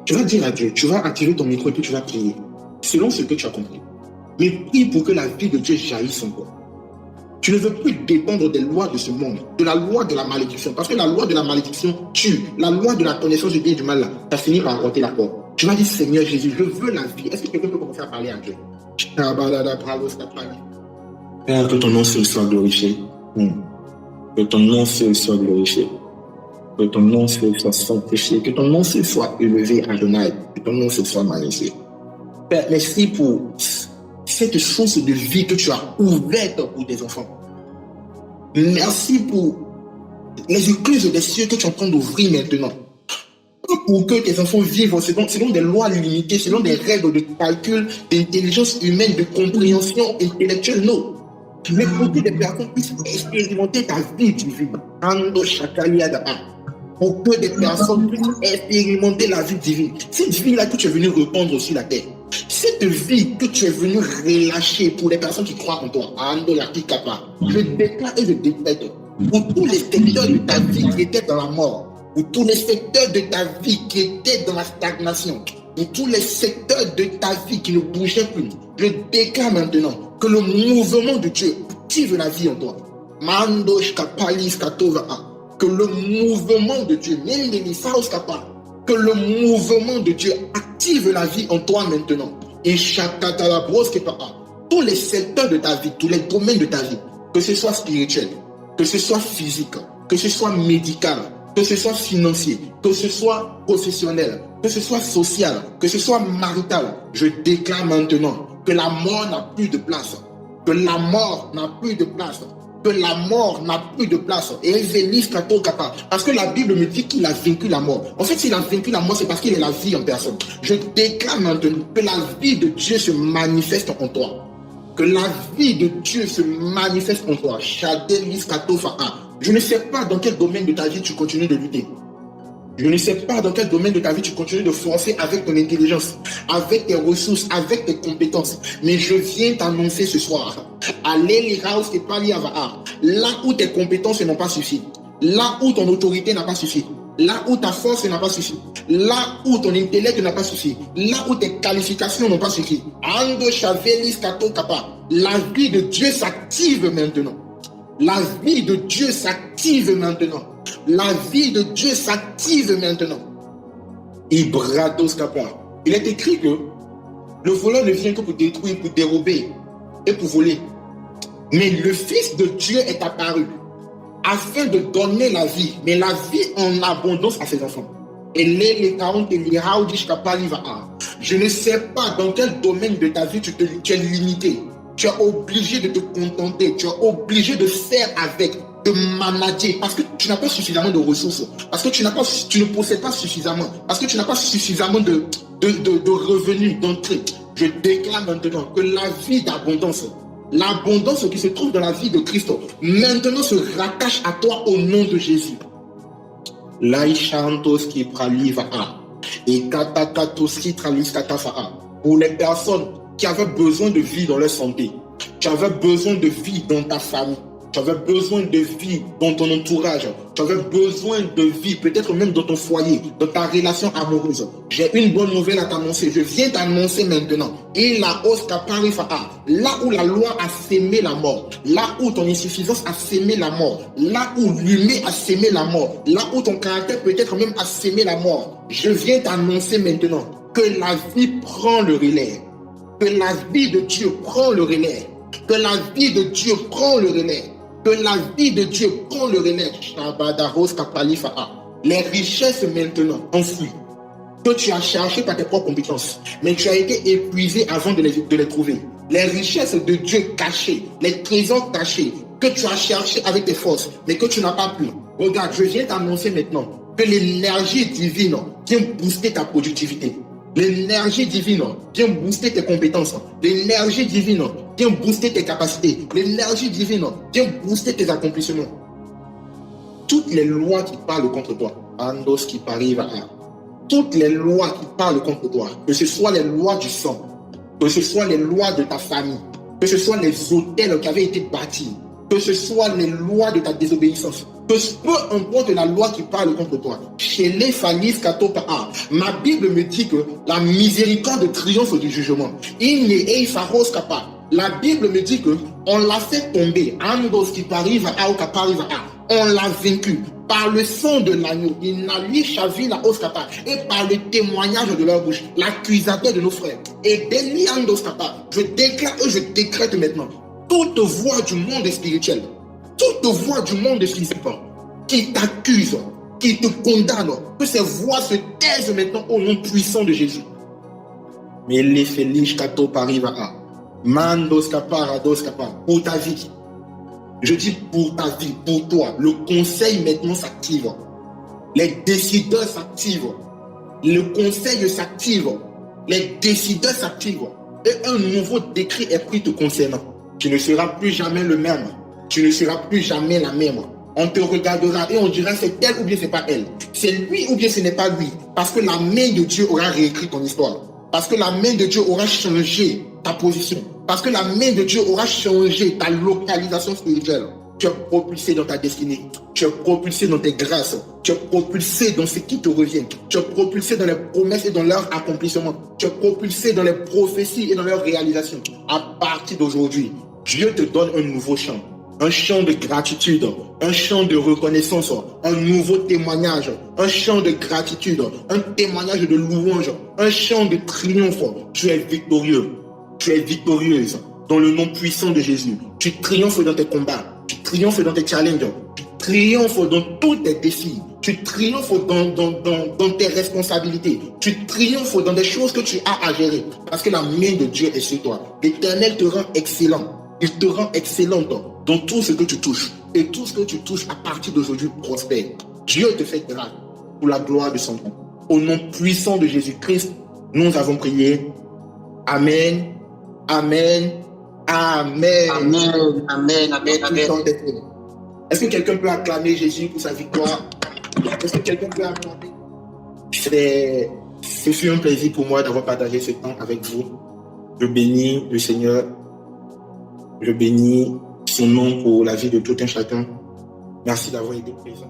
Tu vas dire à Dieu, tu vas activer ton micro et puis tu vas prier. Selon ce que tu as compris. Mais prie pour que la vie de Dieu jaillisse en toi. Tu ne veux plus dépendre des lois de ce monde, de la loi de la malédiction. Parce que la loi de la malédiction tue. La loi de la connaissance du bien et du mal, là, tu as fini par rater la porte. Tu vas dire, Seigneur Jésus, je veux la vie. Est-ce que quelqu'un peut commencer à parler à Dieu? Père, que ton nom soit glorifié. Que ton nom soit glorifié. Que ton nom soit sanctifié. Que ton nom soit élevé, Adonai. Que ton nom soit magnifié. Père, merci pour cette source de vie que tu as ouverte pour tes enfants. Merci pour les écluses des cieux que tu es en train d'ouvrir maintenant. Pour que tes enfants vivent selon des lois limitées, selon des règles de calcul, d'intelligence humaine, de compréhension intellectuelle. Non. Mais pour que des personnes puissent expérimenter ta vie divine. Pour que des personnes puissent expérimenter la vie divine. Cette vie-là que tu es venu répandre sur la terre. Cette vie que tu es venu relâcher pour les personnes qui croient en toi. Je déclare et je décrète pour tous les secteurs de ta vie qui étaient dans la mort. Pour tous les secteurs de ta vie qui étaient dans la stagnation, pour tous les secteurs de ta vie qui ne bougeaient plus, je déclare maintenant que le mouvement de Dieu active la vie en toi. Que le mouvement de Dieu, que le mouvement de Dieu active la vie en toi maintenant. Et tous les secteurs de ta vie, tous les domaines de ta vie, que ce soit spirituel, que ce soit physique, que ce soit médical, que ce soit financier, que ce soit professionnel, que ce soit social, que ce soit marital, je déclare maintenant que la mort n'a plus de place. Que la mort n'a plus de place. Que la mort n'a plus de place. Parce que la Bible me dit qu'il a vaincu la mort. En fait, s'il a vaincu la mort, c'est parce qu'il est la vie en personne. Je déclare maintenant que la vie de Dieu se manifeste en toi. Que la vie de Dieu se manifeste en toi. Je ne sais pas dans quel domaine de ta vie tu continues de lutter. Je ne sais pas dans quel domaine de ta vie tu continues de forcer avec ton intelligence, avec tes ressources, avec tes compétences. Mais je viens t'annoncer ce soir, là où tes compétences n'ont pas suffi, là où ton autorité n'a pas suffi, là où ta force n'a pas suffi, là où ton intellect n'a pas suffi, là où tes qualifications n'ont pas suffi. La vie de Dieu s'active maintenant. La vie de Dieu s'active maintenant. La vie de Dieu s'active maintenant. Ibrados Kappa. Il est écrit que le voleur ne vient que pour détruire, pour dérober. et pour voler. Mais le Fils de Dieu est apparu afin de donner la vie, mais la vie en abondance à ses enfants. Je ne sais pas dans quel domaine de ta vie tu es limité. Tu es obligé de te contenter, tu es obligé de faire avec, de manager, parce que tu n'as pas suffisamment de ressources, parce que tu ne possèdes pas suffisamment, parce que tu n'as pas suffisamment de revenus, d'entrée. Je déclare maintenant que la vie d'abondance, l'abondance qui se trouve dans la vie de Christ, maintenant se rattache à toi au nom de Jésus. Laïchantoski praliva et katakatoski traliskatafa. Pour les personnes qui avaient besoin de vie dans leur santé, tu avais besoin de vie dans ta famille, tu avais besoin de vie dans ton entourage, tu avais besoin de vie peut-être même dans ton foyer, dans ta relation amoureuse. J'ai une bonne nouvelle à t'annoncer. Je viens t'annoncer maintenant. Et la hausse là où la loi a sémé la mort, là où ton insuffisance a sémé la mort, là où l'humain a sémé la mort, là où ton caractère peut-être même a sémé la mort, je viens t'annoncer maintenant que la vie prend le relais, que la vie de Dieu prend le relais, que la vie de Dieu prend le relais, que la vie de Dieu prend le relais. Les richesses maintenant enfouies, que tu as cherché par tes propres compétences, mais tu as été épuisé avant de les trouver. Les richesses de Dieu cachées, les trésors cachés, que tu as cherché avec tes forces, mais que tu n'as pas pu. Regarde, je viens t'annoncer maintenant que l'énergie divine vient booster ta productivité. L'énergie divine vient booster tes compétences. L'énergie divine vient booster tes capacités. L'énergie divine vient booster tes accomplissements. Toutes les lois qui parlent contre toi, Andos qui arrive toutes les lois qui parlent contre toi, que ce soit les lois du sang, que ce soit les lois de ta famille, que ce soit les hôtels qui avaient été bâtis, que ce soit les lois de ta désobéissance, que peu importe la loi qui parle contre toi, chez les Falis Katopa, ma Bible me dit que la miséricorde triomphe du jugement. La Bible me dit que on l'a fait tomber, on l'a vaincu par le sang de l'agneau, et par le témoignage de leur bouche, l'accusateur de nos frères. Et je déclare et je décrète maintenant toute voix du monde spirituel, toute voix du monde physique qui t'accuse, qui te condamne, que ces voix se taisent maintenant au nom puissant de Jésus. Mais les Félix Kato Pariva, Mandos Kaparados Kapa, pour ta vie. Je dis pour ta vie, pour toi. Le conseil maintenant s'active. Les décideurs s'activent. Le conseil s'active. Les décideurs s'activent. Et un nouveau décret est pris te concernant. Tu ne seras plus jamais le même. Tu ne seras plus jamais la même. On te regardera et on dira c'est elle ou bien c'est pas elle. C'est lui ou bien ce n'est pas lui. Parce que la main de Dieu aura réécrit ton histoire. Parce que la main de Dieu aura changé ta position. Parce que la main de Dieu aura changé ta localisation spirituelle. Tu es propulsé dans ta destinée. Tu es propulsé dans tes grâces. Tu es propulsé dans ce qui te revient. Tu es propulsé dans les promesses et dans leur accomplissement. Tu es propulsé dans les prophéties et dans leur réalisation. À partir d'aujourd'hui, Dieu te donne un nouveau chant. Un chant de gratitude, un chant de reconnaissance, un nouveau témoignage, un chant de gratitude, un témoignage de louange, un chant de triomphe. Tu es victorieux, tu es victorieuse dans le nom puissant de Jésus. Tu triomphes dans tes combats, tu triomphes dans tes challenges, tu triomphes dans tous tes défis, tu triomphes dans tes responsabilités, tu triomphes dans des choses que tu as à gérer parce que la main de Dieu est sur toi. L'Éternel te rend excellent. Il te rend excellente dans tout ce que tu touches. Et tout ce que tu touches à partir d'aujourd'hui prospère. Dieu te fait grâce pour la gloire de son nom. Au nom puissant de Jésus-Christ, nous avons prié. Amen. Amen. Amen. Amen. Amen. Amen. Amen. Est-ce que quelqu'un peut acclamer Jésus pour sa victoire? Est-ce que quelqu'un peut acclamer? Ce fut un plaisir pour moi d'avoir partagé ce temps avec vous. Je bénis le Seigneur. Je bénis son nom pour la vie de tout un chacun. Merci d'avoir été présent.